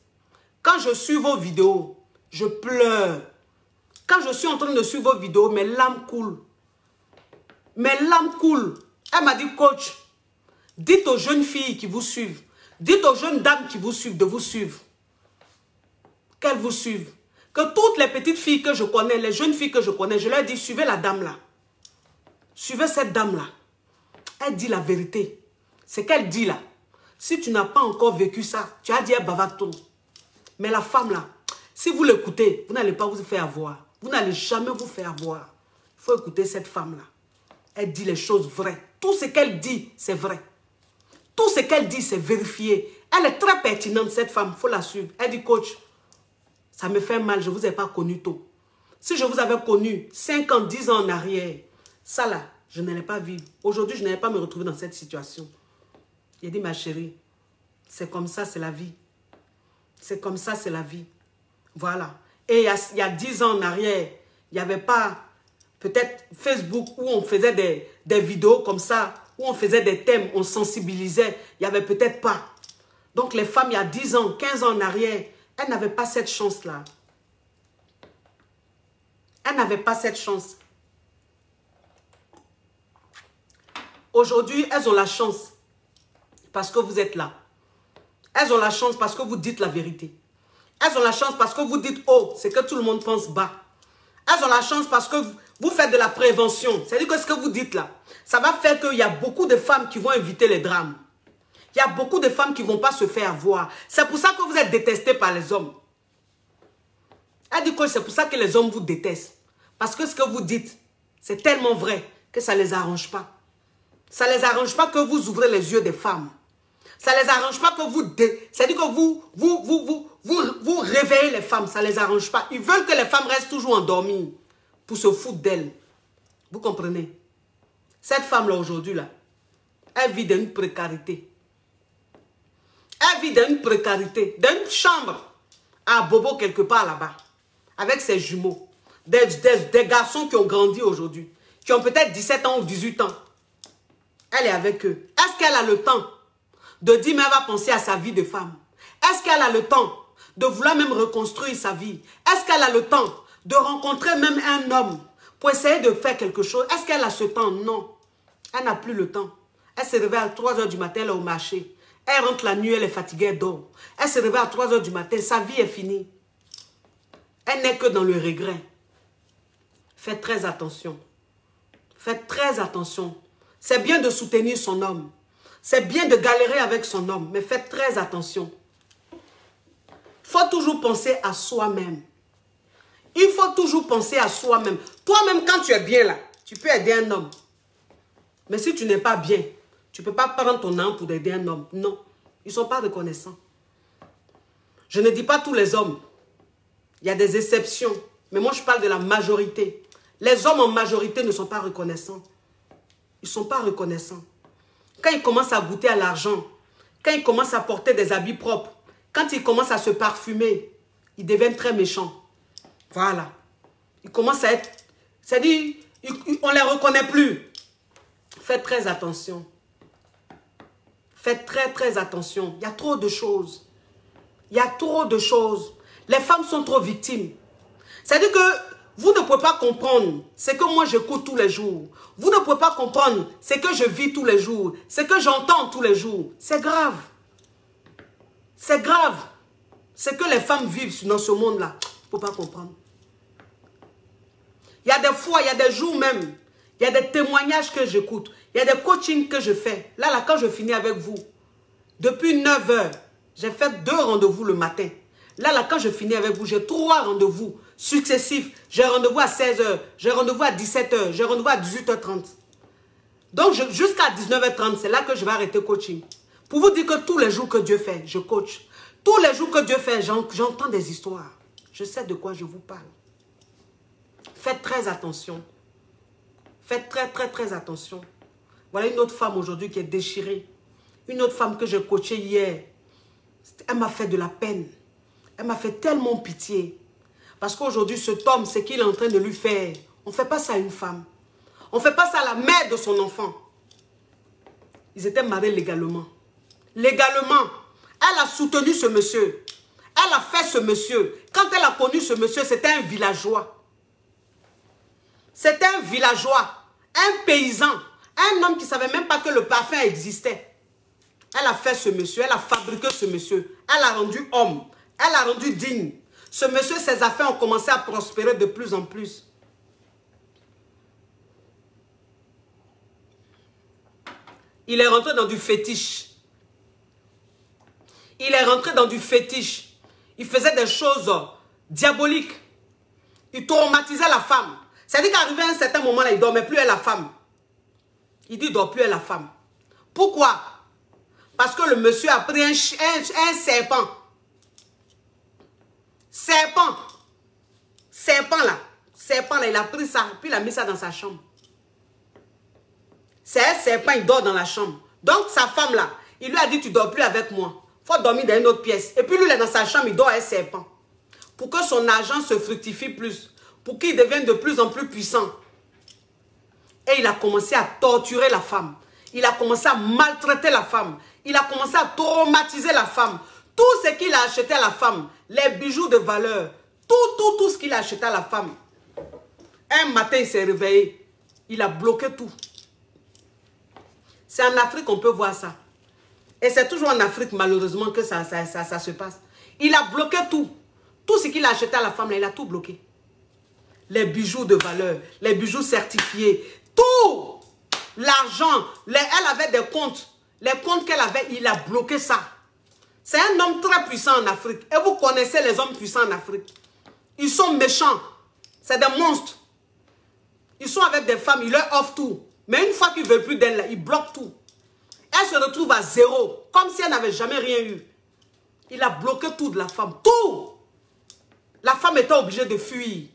Quand je suis vos vidéos, je pleure. Quand je suis en train de suivre vos vidéos, mes larmes coulent. Mes larmes coulent. Elle m'a dit, coach, dites aux jeunes filles qui vous suivent, dites aux jeunes dames qui vous suivent de vous suivre. Qu'elles vous suivent. Que toutes les petites filles que je connais, les jeunes filles que je connais, je leur dis, suivez la dame là. Suivez cette dame là. Elle dit la vérité. C'est qu'elle dit là. Si tu n'as pas encore vécu ça, tu as dit elle bavard trop. Mais la femme là, si vous l'écoutez, vous n'allez pas vous faire avoir. Vous n'allez jamais vous faire avoir. Il faut écouter cette femme là. Elle dit les choses vraies. Tout ce qu'elle dit, c'est vrai. Tout ce qu'elle dit, c'est vérifié. Elle est très pertinente, cette femme. Il faut la suivre. Elle dit, coach, ça me fait mal, je ne vous ai pas connu tôt. Si je vous avais connu 5 ans, 10 ans en arrière, ça là, je n'allais pas vivre. Aujourd'hui, je n'allais pas me retrouver dans cette situation. Il dit, ma chérie, c'est comme ça, c'est la vie. C'est comme ça, c'est la vie. Voilà. Et il y a 10 ans en arrière, il n'y avait pas peut-être Facebook où on faisait des vidéos comme ça, où on faisait des thèmes, on sensibilisait. Il n'y avait peut-être pas. Donc les femmes, il y a 10 ans, 15 ans en arrière, elles n'avaient pas cette chance-là. Elles n'avaient pas cette chance. Aujourd'hui, elles ont la chance parce que vous êtes là. Elles ont la chance parce que vous dites la vérité. Elles ont la chance parce que vous dites haut, c'est que tout le monde pense bas. Elles ont la chance parce que vous faites de la prévention. C'est-à-dire que ce que vous dites là, ça va faire qu'il y a beaucoup de femmes qui vont éviter les drames. Il y a beaucoup de femmes qui ne vont pas se faire voir. C'est pour ça que vous êtes détestés par les hommes. Elle dit que c'est pour ça que les hommes vous détestent. Parce que ce que vous dites, c'est tellement vrai que ça ne les arrange pas. Ça ne les arrange pas que vous ouvrez les yeux des femmes. Ça ne les arrange pas que vous... C'est-à-dire que vous réveillez les femmes. Ça ne les arrange pas. Ils veulent que les femmes restent toujours endormies pour se foutre d'elles. Vous comprenez? Cette femme-là aujourd'hui, là, elle vit dans une précarité. Elle vit dans une précarité. Dans une chambre à Bobo quelque part là-bas. Avec ses jumeaux. Des garçons qui ont grandi aujourd'hui. Qui ont peut-être 17 ans ou 18 ans. Elle est avec eux. Est-ce qu'elle a le temps de dire, mais elle va penser à sa vie de femme? Est-ce qu'elle a le temps de vouloir même reconstruire sa vie? Est-ce qu'elle a le temps de rencontrer même un homme pour essayer de faire quelque chose? Est-ce qu'elle a ce temps? Non. Elle n'a plus le temps. Elle se réveille à 3 h du matin, elle est au marché. Elle rentre la nuit, elle est fatiguée, elle dort. Elle se réveille à 3 h du matin, sa vie est finie. Elle n'est que dans le regret. Faites très attention. Faites très attention. C'est bien de soutenir son homme. C'est bien de galérer avec son homme. Mais faites très attention. Il faut toujours penser à soi-même. Il faut toujours penser à soi-même. Toi-même, quand tu es bien là, tu peux aider un homme. Mais si tu n'es pas bien, tu ne peux pas prendre ton âme pour aider un homme. Non. Ils ne sont pas reconnaissants. Je ne dis pas tous les hommes. Il y a des exceptions. Mais moi, je parle de la majorité. Les hommes en majorité ne sont pas reconnaissants. Ils ne sont pas reconnaissants. Quand ils commencent à goûter à l'argent, quand ils commencent à porter des habits propres, quand ils commencent à se parfumer, ils deviennent très méchants. Voilà. Ils commencent à être... C'est-à-dire, on ne les reconnaît plus. Faites très attention. Faites très, très attention. Il y a trop de choses. Il y a trop de choses. Les femmes sont trop victimes. C'est-à-dire que vous ne pouvez pas comprendre ce que moi j'écoute tous les jours. Vous ne pouvez pas comprendre ce que je vis tous les jours. Ce que j'entends tous les jours. C'est grave. C'est grave. Ce que les femmes vivent dans ce monde-là. Il ne faut pas comprendre. Il y a des fois, il y a des jours même. Il y a des témoignages que j'écoute. Il y a des coachings que je fais. Là, quand je finis avec vous, depuis 9 h, j'ai fait 2 rendez-vous le matin. Là, quand je finis avec vous, j'ai 3 rendez-vous successifs. J'ai rendez-vous à 16h, j'ai rendez-vous à 17h, j'ai rendez-vous à 18h30. Donc, jusqu'à 19h30, c'est là que je vais arrêter coaching. Pour vous dire que tous les jours que Dieu fait, je coach. Tous les jours que Dieu fait, j'entends des histoires. Je sais de quoi je vous parle. Faites très attention. Faites très attention. Voilà une autre femme aujourd'hui qui est déchirée. Une autre femme que j'ai coachée hier. Elle m'a fait de la peine. Elle m'a fait tellement pitié. Parce qu'aujourd'hui, cet homme, c'est qu'il est en train de lui faire. On ne fait pas ça à une femme. On ne fait pas ça à la mère de son enfant. Ils étaient mariés légalement. Légalement. Elle a soutenu ce monsieur. Elle a fait ce monsieur. Quand elle a connu ce monsieur, c'était un villageois. C'était un villageois. Un paysan. Un homme qui ne savait même pas que le parfum existait. Elle a fait ce monsieur. Elle a fabriqué ce monsieur. Elle a rendu homme. Elle a rendu digne. Ce monsieur, ses affaires ont commencé à prospérer de plus en plus. Il est rentré dans du fétiche. Il est rentré dans du fétiche. Il faisait des choses diaboliques. Il traumatisait la femme. C'est-à-dire qu'arrivé à un certain moment-là, il ne dormait plus avec la femme. Il dit qu'il ne dort plus avec la femme. Pourquoi? Parce que le monsieur a pris un serpent. Serpent là, il a pris ça, puis il a mis ça dans sa chambre. C'est un serpent, il dort dans la chambre. Donc sa femme là, il lui a dit, tu ne dors plus avec moi. Il faut dormir dans une autre pièce. Et puis lui, il est dans sa chambre, il dort avec un serpent. Pour que son argent se fructifie plus. Pour qu'il devienne de plus en plus puissant. Et il a commencé à torturer la femme. Il a commencé à maltraiter la femme. Il a commencé à traumatiser la femme. Tout ce qu'il a acheté à la femme, les bijoux de valeur, tout ce qu'il a acheté à la femme. Un matin, il s'est réveillé. Il a bloqué tout. C'est en Afrique qu'on peut voir ça. Et c'est toujours en Afrique, malheureusement, que ça se passe. Il a bloqué tout. Tout ce qu'il a acheté à la femme, là, il a tout bloqué. Les bijoux de valeur, les bijoux certifiés, tout. L'argent, elle avait des comptes. Les comptes qu'elle avait, il a bloqué ça. C'est un homme très puissant en Afrique. Et vous connaissez les hommes puissants en Afrique. Ils sont méchants. C'est des monstres. Ils sont avec des femmes, ils leur offrent tout. Mais une fois qu'ils ne veulent plus d'elle, ils bloquent tout. Elle se retrouve à zéro. Comme si elle n'avait jamais rien eu. Il a bloqué tout de la femme. Tout. La femme était obligée de fuir.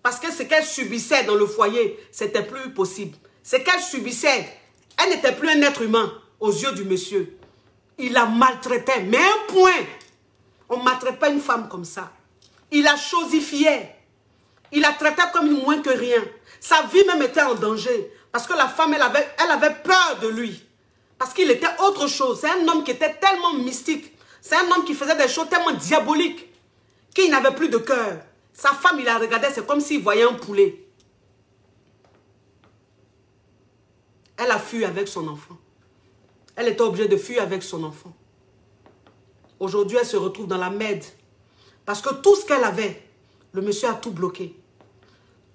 Parce que ce qu'elle subissait dans le foyer, c'était plus possible. Ce qu'elle subissait, elle n'était plus un être humain aux yeux du monsieur. Il la maltraitait. Mais un point. On ne maltraite pas une femme comme ça. Il la chosifiait. Il la traitait comme une moins que rien. Sa vie même était en danger. Parce que la femme, elle avait peur de lui. Parce qu'il était autre chose. C'est un homme qui était tellement mystique. C'est un homme qui faisait des choses tellement diaboliques. Qu'il n'avait plus de cœur. Sa femme, il la regardait, c'est comme s'il voyait un poulet. Elle a fui avec son enfant. Elle était obligée de fuir avec son enfant. Aujourd'hui, elle se retrouve dans la merde. Parce que tout ce qu'elle avait, le monsieur a tout bloqué.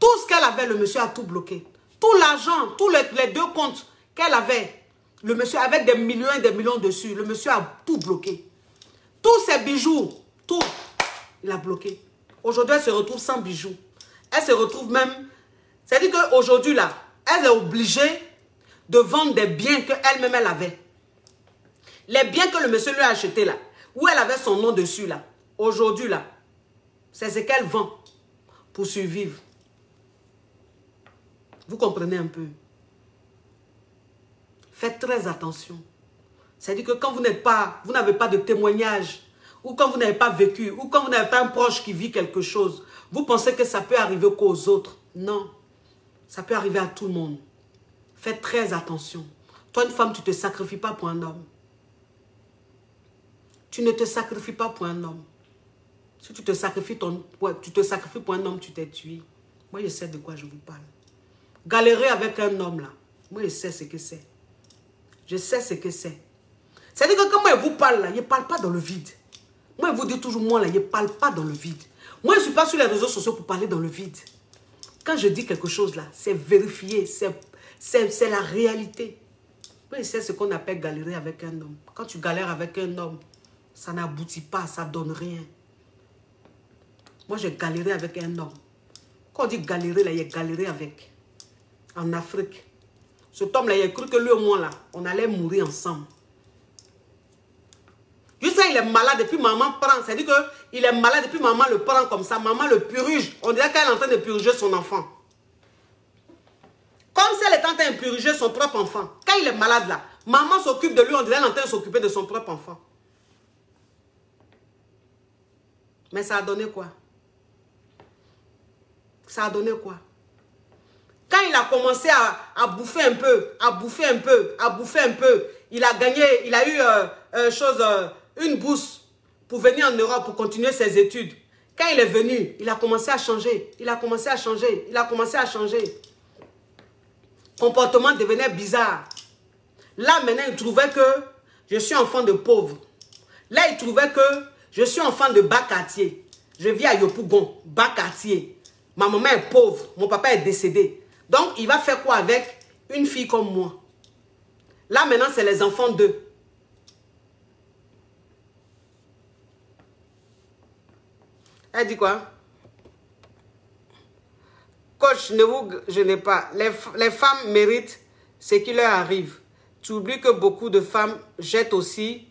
Tout ce qu'elle avait, le monsieur a tout bloqué. Tout l'argent, tous les 2 comptes qu'elle avait, le monsieur avait des millions et des millions dessus. Le monsieur a tout bloqué. Tous ses bijoux, tout, il a bloqué. Aujourd'hui, elle se retrouve sans bijoux. Elle se retrouve même... C'est-à-dire qu'aujourd'hui, là, elle est obligée de vendre des biens qu'elle-même, elle avait. Les biens que le monsieur lui a achetés, là, où elle avait son nom dessus, là, aujourd'hui, là, c'est ce qu'elle vend pour survivre. Vous comprenez un peu? Faites très attention. C'est-à-dire que quand vous n'avez pas de témoignage, ou quand vous n'avez pas vécu, ou quand vous n'avez pas un proche qui vit quelque chose, vous pensez que ça peut arriver qu'aux autres. Non. Ça peut arriver à tout le monde. Faites très attention. Toi, une femme, tu ne te sacrifies pas pour un homme. Tu ne te sacrifies pas pour un homme. Si tu te sacrifies pour un homme, tu t'es tué. Moi, je sais de quoi je vous parle. Galérer avec un homme, là, moi, je sais ce que c'est. Je sais ce que c'est. C'est-à-dire que quand moi, je vous parle, là, je ne parle pas dans le vide. Moi, je vous dis toujours, moi, là, je ne parle pas dans le vide. Moi, je ne suis pas sur les réseaux sociaux pour parler dans le vide. Quand je dis quelque chose, là, c'est vérifié, c'est la réalité. Moi, je sais ce qu'on appelle galérer avec un homme. Quand tu galères avec un homme, ça n'aboutit pas, ça ne donne rien. Moi, j'ai galéré avec un homme. Quand on dit galérer, là, il a galéré avec. En Afrique. Cet homme-là, il a cru que lui et moi, là, on allait mourir ensemble. Juste ça, il est malade depuis maman prend. C'est-à-dire qu'il est malade depuis maman le prend comme ça. Maman le purge. On dirait qu'elle est en train de purger son enfant. Comme si elle était en train de purger son propre enfant. Quand il est malade là, maman s'occupe de lui, on dirait qu'elle est en train de s'occuper de son propre enfant. Mais ça a donné quoi? Ça a donné quoi? Quand il a commencé à bouffer un peu, il a gagné, il a eu une bourse pour venir en Europe pour continuer ses études. Quand il est venu, il a commencé à changer. Comportement devenait bizarre. Là, maintenant, il trouvait que je suis enfant de pauvre. Là, il trouvait que je suis enfant de bas quartier. Je vis à Yopougon, bas quartier. Ma maman est pauvre, mon papa est décédé. Donc, il va faire quoi avec une fille comme moi? Là, maintenant, c'est les enfants d'eux. Elle dit quoi? Coach, ne vous gênez pas. Les femmes méritent ce qui leur arrive. Tu oublies que beaucoup de femmes jettent aussi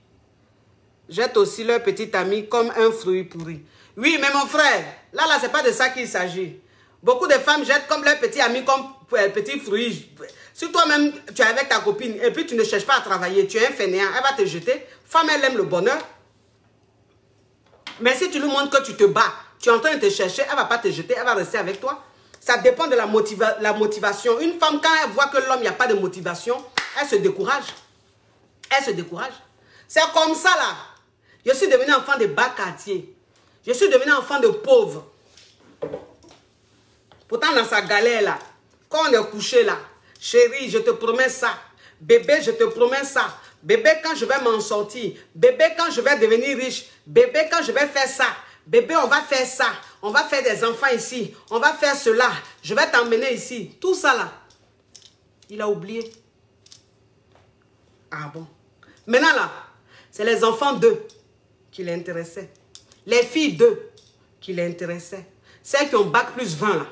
leur petit ami comme un fruit pourri. Oui, mais mon frère, là, c'est pas de ça qu'il s'agit. Beaucoup de femmes jettent comme leur petit ami comme petit fruit. Si toi-même, tu es avec ta copine et puis tu ne cherches pas à travailler, tu es un fainéant, elle va te jeter. Femme, elle aime le bonheur. Mais si tu lui montres que tu te bats, tu es en train de te chercher, elle ne va pas te jeter, elle va rester avec toi. Ça dépend de la motivation. Une femme, quand elle voit que l'homme, il n'y a pas de motivation, elle se décourage. Elle se décourage. C'est comme ça, là. Je suis devenu enfant de bas quartier. Je suis devenu enfant de pauvre. Pourtant, dans sa galère, là, quand on est couché, là, chérie, je te promets ça. Bébé, je te promets ça. Bébé, quand je vais m'en sortir. Bébé, quand je vais devenir riche. Bébé, quand je vais faire ça. Bébé, on va faire ça. On va faire des enfants ici. On va faire cela. Je vais t'emmener ici. Tout ça, là. Il a oublié. Ah bon? Maintenant, là, c'est les enfants d'eux qui l'intéressaient. Les filles d'eux qui l'intéressaient. Celles qui ont bac plus 20, là,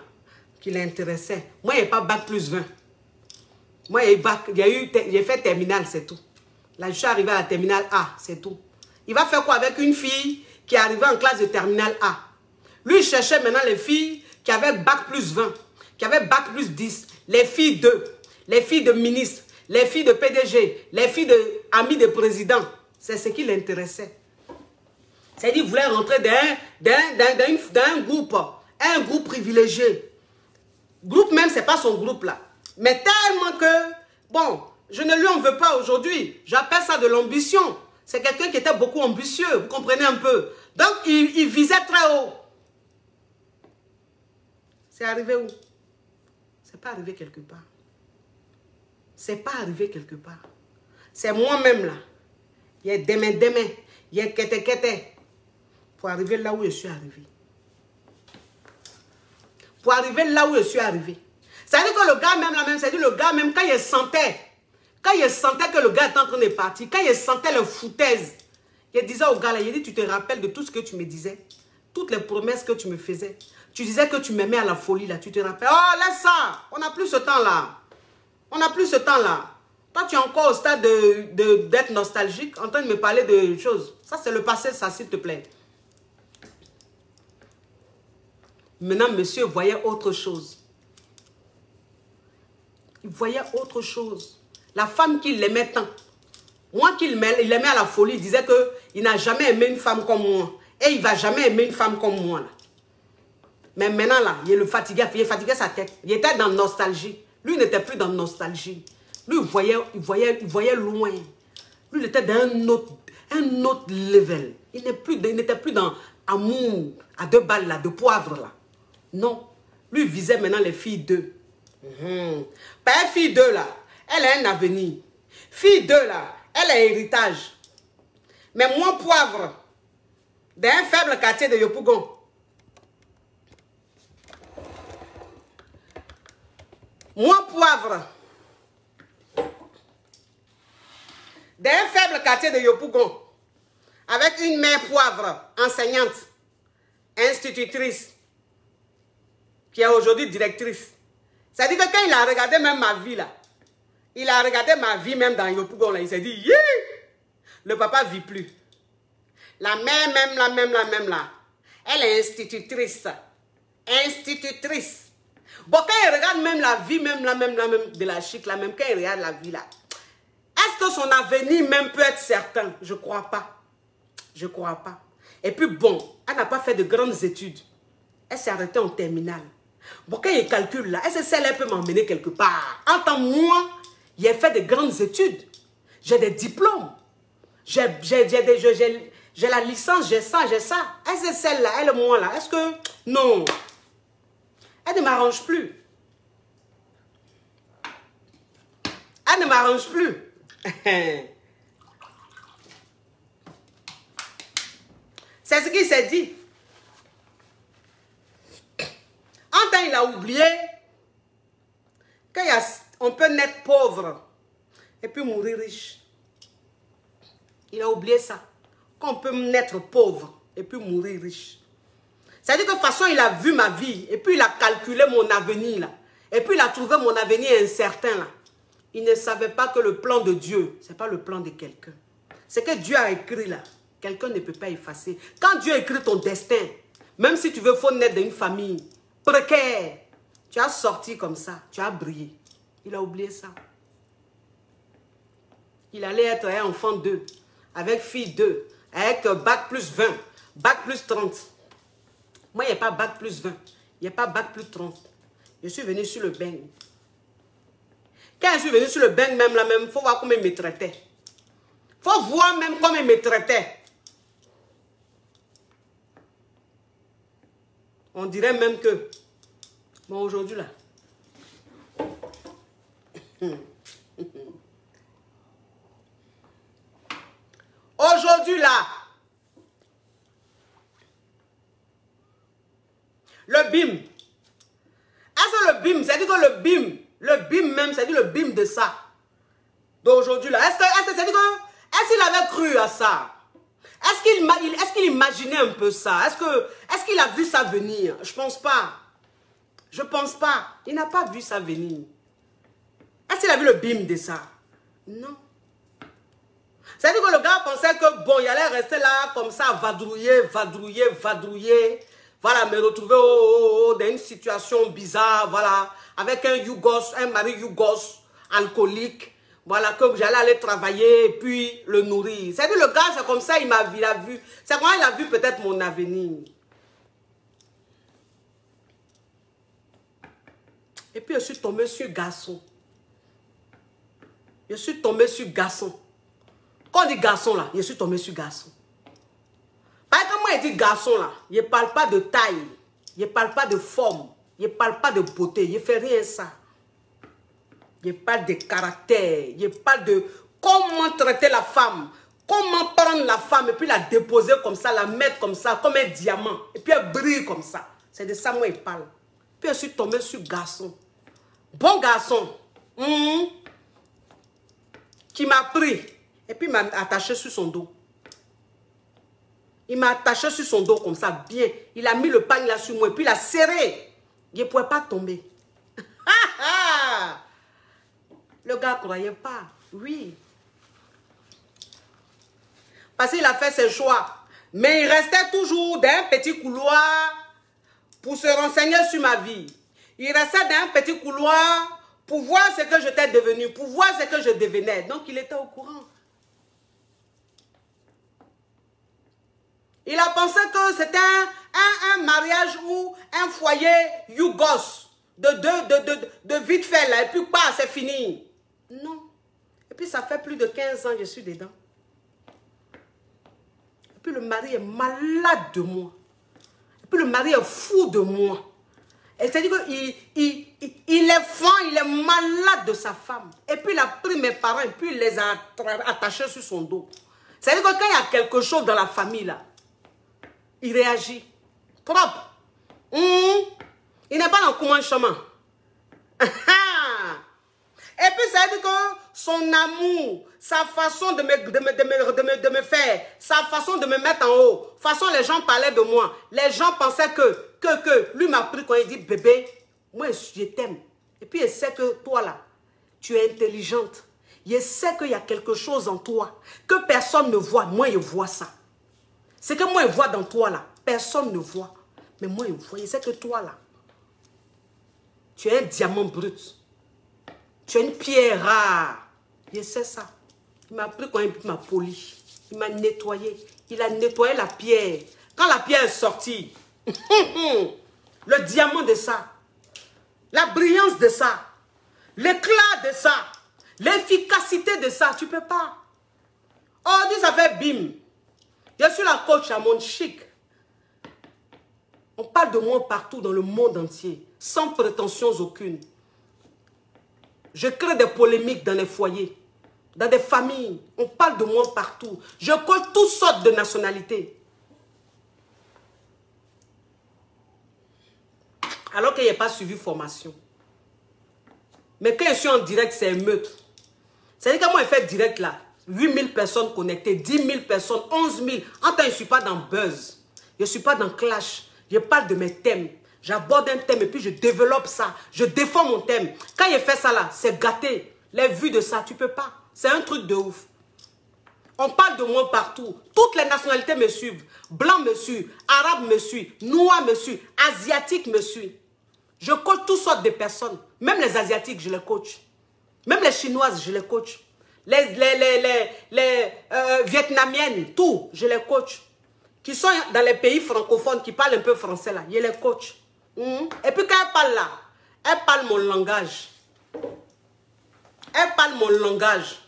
qui l'intéressaient. Moi, il n'y a pas bac plus 20. Moi, j'ai fait terminale, c'est tout. Là, je suis arrivé à la terminale A, c'est tout. Il va faire quoi avec une fille qui est arrivée en classe de terminale A? Lui, il cherchait maintenant les filles qui avaient bac plus 20, qui avaient bac plus 10. Les filles d'eux, les filles de ministres, les filles de PDG, les filles de amis de présidents. C'est ce qui l'intéressait. C'est-à-dire qu'il voulait rentrer dans un groupe privilégié. Groupe même, ce n'est pas son groupe là. Mais tellement que, bon, je ne lui en veux pas aujourd'hui. J'appelle ça de l'ambition. C'est quelqu'un qui était beaucoup ambitieux, vous comprenez un peu. Donc, il visait très haut. C'est arrivé où? C'est pas arrivé quelque part. C'est pas arrivé quelque part. C'est moi-même là. Il y a demain, il y a kete, pour arriver là où je suis arrivé. Pour arriver là où je suis arrivé. C'est-à-dire que le gars même là, c'est-à-dire le gars même, quand il sentait que le gars était en train de partir, quand il sentait le foutaise, il disait au gars là, il dit, tu te rappelles de tout ce que tu me disais, toutes les promesses que tu me faisais. Tu disais que tu m'aimais à la folie là, tu te rappelles. Oh, laisse ça, on n'a plus ce temps là. On n'a plus ce temps là. Toi, tu es encore au stade d'être nostalgique, en train de me parler de choses. Ça, c'est le passé, ça, s'il te plaît. Maintenant, monsieur voyait autre chose. Il voyait autre chose. La femme qui l'aimait tant. Moi qu'il l'aimait à la folie, il disait qu'il n'a jamais aimé une femme comme moi. Et il ne va jamais aimer une femme comme moi. Là. Mais maintenant, là, il fatiguait sa tête. Il était dans nostalgie. Lui, il n'était plus dans nostalgie. Lui, il voyait loin. Lui, il était dans un autre level. Il n'était plus dans amour à 2 balles, là, de poivre. Là. Non. Lui, il visait maintenant les filles d'eux. Pas fille 2 là, elle a un avenir. Fille 2 là, elle a héritage. Mais moi, poivre, d'un faible quartier de Yopougon. Moi, poivre, d'un faible quartier de Yopougon, avec une mère poivre, enseignante. institutrice, qui est aujourd'hui directrice. C'est-à-dire que quand il a regardé même ma vie là, il a regardé ma vie même dans Yopougon là, il s'est dit, yeah! Le papa ne vit plus. La mère, la même là, elle est institutrice. Institutrice. Bon, quand il regarde même la vie, même de la chic, là, même quand il regarde la vie là, est-ce que son avenir même peut être certain? Je ne crois pas. Je ne crois pas. Et puis bon, elle n'a pas fait de grandes études. Elle s'est arrêtée en terminale. Bon, quand il calcule là, est-ce que celle-là peut m'emmener quelque part? En tant que moi, j'ai fait de grandes études. J'ai des diplômes. J'ai la licence, j'ai ça. Est-ce que celle-là, elle et moi là, est-ce que... Non. Elle ne m'arrange plus. Elle ne m'arrange plus. C'est ce qu'il s'est dit. En temps, il a oublié qu'on peut naître pauvre et puis mourir riche. Il a oublié ça. Qu'on peut naître pauvre et puis mourir riche. C'est-à-dire que de toute façon, il a vu ma vie et puis il a calculé mon avenir là. Et puis il a trouvé mon avenir incertain là. Il ne savait pas que le plan de Dieu, ce n'est pas le plan de quelqu'un. Ce que Dieu a écrit là, quelqu'un ne peut pas effacer. Quand Dieu écrit ton destin, même si tu veux faut naître d'une famille précaire, tu as sorti comme ça, tu as brillé. Il a oublié ça. Il allait être un enfant 2, avec fille 2, avec bac plus 20, bac plus 30. Moi, il n'y a pas bac plus 20, il n'y a pas bac plus 30. Je suis venu sur le bang. Quand je suis venu sur le bang, même là, il faut voir comment il me traitait. Il faut voir même comment il me traitait. On dirait même que... Bon, aujourd'hui, là... Aujourd'hui, là... Le BIM. Est-ce que le BIM, c'est-à-dire que le BIM même, c'est-à-dire le BIM de ça, d'aujourd'hui, là, est-ce qu'il avait cru à ça? Est-ce qu'il imaginait un peu ça? Est-ce qu'il a vu ça venir? Je pense pas. Je pense pas. Il n'a pas vu ça venir. Est-ce qu'il a vu le BIM de ça? Non. C'est-à-dire que le gars pensait que, bon, il allait rester là, comme ça, vadrouiller. Voilà, me retrouver dans une situation bizarre, voilà, avec un mari yougos, alcoolique. Voilà, que j'allais aller travailler et puis le nourrir. C'est-à-dire, le gars, c'est comme ça, il a vu. C'est quand il a vu peut-être mon avenir. Et puis, je suis tombée sur garçon. Quand on dit garçon, là, je suis tombée sur garçon. Parce que moi, je dis garçon, là, je ne parle pas de taille. Je ne parle pas de forme. Je ne parle pas de beauté. Je ne fais rien ça. Je parle de caractère. Je parle de comment traiter la femme. Comment prendre la femme et puis la déposer comme ça, la mettre comme ça, comme un diamant. Et puis elle brille comme ça. C'est de ça moi je parle. Puis je suis tombée sur garçon. Bon garçon. Qui m'a pris. Et puis il m'a attaché sur son dos. Il m'a attaché sur son dos comme ça, bien. Il a mis le pagne là sur moi et puis il a serré. Je ne pouvais pas tomber. Le gars ne croyait pas. Oui. Parce qu'il a fait ses choix. Mais il restait toujours dans un petit couloir pour se renseigner sur ma vie. Il restait dans un petit couloir pour voir ce que j'étais devenu, pour voir ce que je devenais. Donc il était au courant. Il a pensé que c'était un mariage ou un foyer yougos de vite fait là. Et puis pas, c'est fini. Non. Et puis ça fait plus de 15 ans que je suis dedans. Et puis le mari est malade de moi. Et puis le mari est fou de moi. Et c'est-à-dire qu'il est franc, il est malade de sa femme. Et puis il a pris mes parents et puis il les a attachés sur son dos. C'est-à-dire que quand il y a quelque chose dans la famille là, il réagit. Propre. Il n'est pas dans le chemin. Et Et puis ça veut dire que son amour, sa façon de me faire, sa façon de me mettre en haut, façon les gens parlaient de moi, les gens pensaient que lui m'a pris quand il dit bébé, moi je t'aime. Et puis il sait que toi là, tu es intelligente. Il sait qu'il y a quelque chose en toi que personne ne voit. Moi je vois ça. C'est que moi je vois dans toi là, personne ne voit. Mais moi je vois, il sait que toi là, tu es un diamant brut. Tu es une pierre rare. Je sais ça. Il m'a pris quand il m'a poli. Il m'a nettoyé. Il a nettoyé la pierre. Quand la pierre est sortie, le diamant de ça, la brillance de ça, l'éclat de ça, l'efficacité de ça, tu ne peux pas. Oh, dis ça fait bim. Je suis la coach à Monde Chic. On parle de moi partout dans le monde entier, sans prétention aucune. Je crée des polémiques dans les foyers, dans des familles. On parle de moi partout. Je colle toutes sortes de nationalités. Alors qu'il n'y a pas suivi formation. Mais quand je suis en direct, c'est émeute. C'est-à-dire que moi, je fais direct là. 8000 personnes connectées, 10 000 personnes, 11 000. En temps, je ne suis pas dans buzz. Je ne suis pas dans clash. Je parle de mes thèmes. J'aborde un thème et puis je développe ça. Je défends mon thème. Quand je fais ça là, c'est gâté. Les vues de ça, tu peux pas. C'est un truc de ouf. On parle de moi partout. Toutes les nationalités me suivent. Blanc me suit, arabe me suit, noir me suit, asiatique me suit. Je coach toutes sortes de personnes. Même les asiatiques, je les coach. Même les chinoises, je les coach. Les vietnamiennes, tout, je les coach. Qui sont dans les pays francophones, qui parlent un peu français là, je les coach. Et puis quand elle parle là, elle parle mon langage. Elle parle mon langage.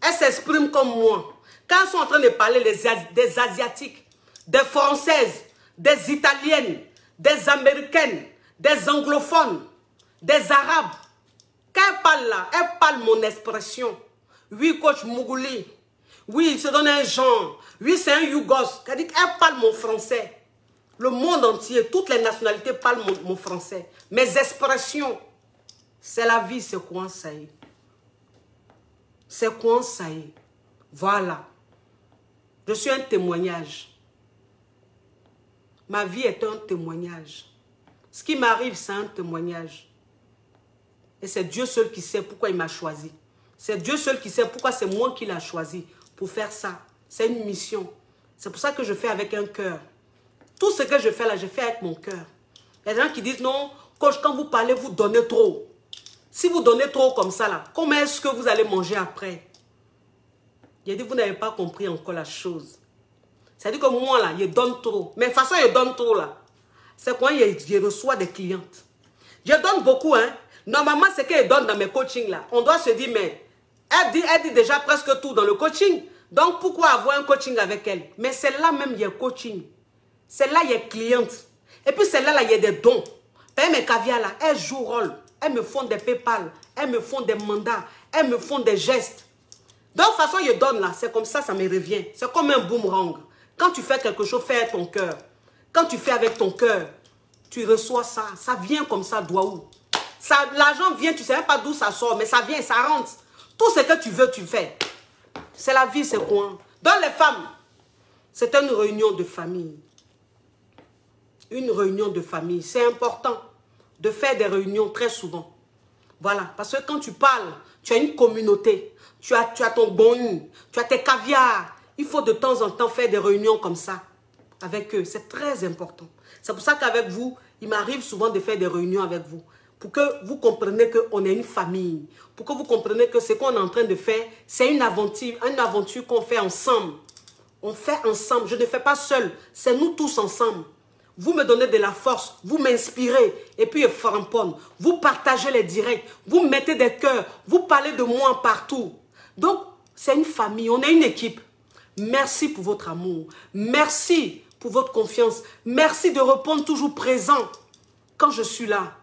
Elle s'exprime comme moi. Quand elles sont en train de parler des Asiatiques, des Françaises, des Italiennes, des Américaines, des anglophones, des Arabes, quand elle parle là, elle parle mon expression. Oui, coach Mougouli. Oui, il se donne un genre. Oui, c'est un Yougos. Elle parle mon français. Le monde entier, toutes les nationalités parlent mon français. Mes expressions, c'est la vie, c'est quoi ça y est. C'est quoi ça y est. Voilà. Je suis un témoignage. Ma vie est un témoignage. Ce qui m'arrive, c'est un témoignage. Et c'est Dieu seul qui sait pourquoi il m'a choisi. C'est Dieu seul qui sait pourquoi c'est moi qui l'ai choisi pour faire ça. C'est une mission. C'est pour ça que je fais avec un cœur. Tout ce que je fais là, je fais avec mon cœur. Il y a des gens qui disent non, coach, quand vous parlez, vous donnez trop. Si vous donnez trop comme ça là, comment est-ce que vous allez manger après? Il a dit, vous n'avez pas compris encore la chose. C'est-à-dire que moi là, je donne trop. Mais de toute façon, je donne trop là. C'est quand je reçois des clientes. Je donne beaucoup, hein. Normalement, c'est que je donne dans mes coachings là. On doit se dire, mais elle dit déjà presque tout dans le coaching. Donc, pourquoi avoir un coaching avec elle? Mais celle-là même, il y a coaching. Celle-là, il y a cliente. Et puis celle-là, il y a des dons. Mes caviars là, elles jouent rôle. Elles me font des PayPal. Elles me font des mandats. Elles me font des gestes. Donc, de toute façon, je donne là. C'est comme ça, ça me revient. C'est comme un boomerang. Quand tu fais quelque chose, fais avec ton cœur. Quand tu fais avec ton cœur, tu reçois ça. Ça vient comme ça, d'où? L'argent vient, tu ne sais même pas d'où ça sort, mais ça vient, ça rentre. Tout ce que tu veux, tu fais. C'est la vie, c'est quoi? Dans les femmes, c'est une réunion de famille. Une réunion de famille. C'est important de faire des réunions très souvent. Voilà, parce que quand tu parles, tu as une communauté. Tu as ton bon, tu as tes caviars. Il faut de temps en temps faire des réunions comme ça avec eux. C'est très important. C'est pour ça qu'avec vous, il m'arrive souvent de faire des réunions avec vous. Pour que vous compreniez qu'on est une famille. Pour que vous compreniez que ce qu'on est en train de faire, c'est une aventure qu'on fait ensemble. On fait ensemble. Je ne fais pas seul. C'est nous tous ensemble. Vous me donnez de la force. Vous m'inspirez. Et puis, je framponne. Vous partagez les directs. Vous mettez des cœurs. Vous parlez de moi partout. Donc, c'est une famille. On est une équipe. Merci pour votre amour. Merci pour votre confiance. Merci de répondre toujours présent. Quand je suis là,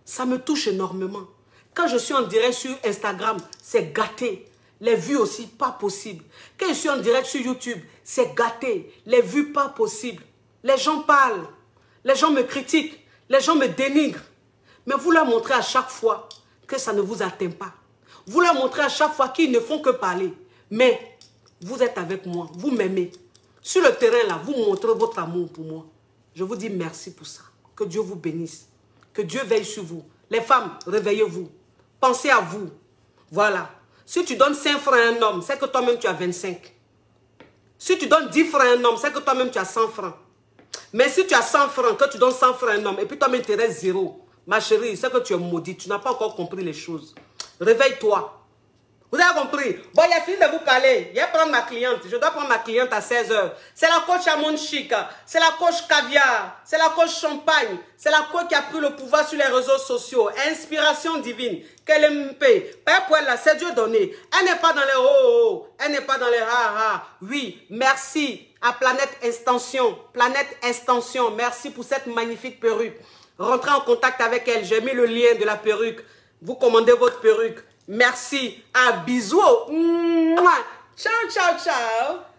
ça me touche énormément. Quand je suis en direct sur Instagram, c'est gâté. Les vues aussi, pas possible. Quand je suis en direct sur YouTube, c'est gâté. Les vues, pas possible. Les gens parlent. Les gens me critiquent. Les gens me dénigrent. Mais vous leur montrez à chaque fois que ça ne vous atteint pas. Vous leur montrez à chaque fois qu'ils ne font que parler. Mais vous êtes avec moi, vous m'aimez. Sur le terrain là, vous montrez votre amour pour moi. Je vous dis merci pour ça. Que Dieu vous bénisse. Que Dieu veille sur vous. Les femmes, réveillez-vous. Pensez à vous. Voilà. Si tu donnes 5 francs à un homme, c'est que toi-même tu as 25. Si tu donnes 10 francs à un homme, c'est que toi-même tu as 100 francs. Mais si tu as 100 francs, que tu donnes 100 francs à un homme, et puis toi-même tu restes 0, ma chérie, c'est que tu es maudite. Tu n'as pas encore compris les choses. Réveille-toi. Vous avez compris? Bon, il a fini de vous parler. Je vais prendre ma cliente. Je dois prendre ma cliente à 16 h. C'est la coach à monde chic. C'est la coach caviar. C'est la coach champagne. C'est la coach qui a pris le pouvoir sur les réseaux sociaux. Inspiration divine. Qu'elle aime payer. Pour elle, c'est Dieu donné. Elle n'est pas dans les oh. Elle n'est pas dans les ha. Oui, merci à Planète Extension. Planète Extension, merci pour cette magnifique perruque. Rentrez en contact avec elle. J'ai mis le lien de la perruque. Vous commandez votre perruque. Merci. À bisous. Ciao, ciao, ciao.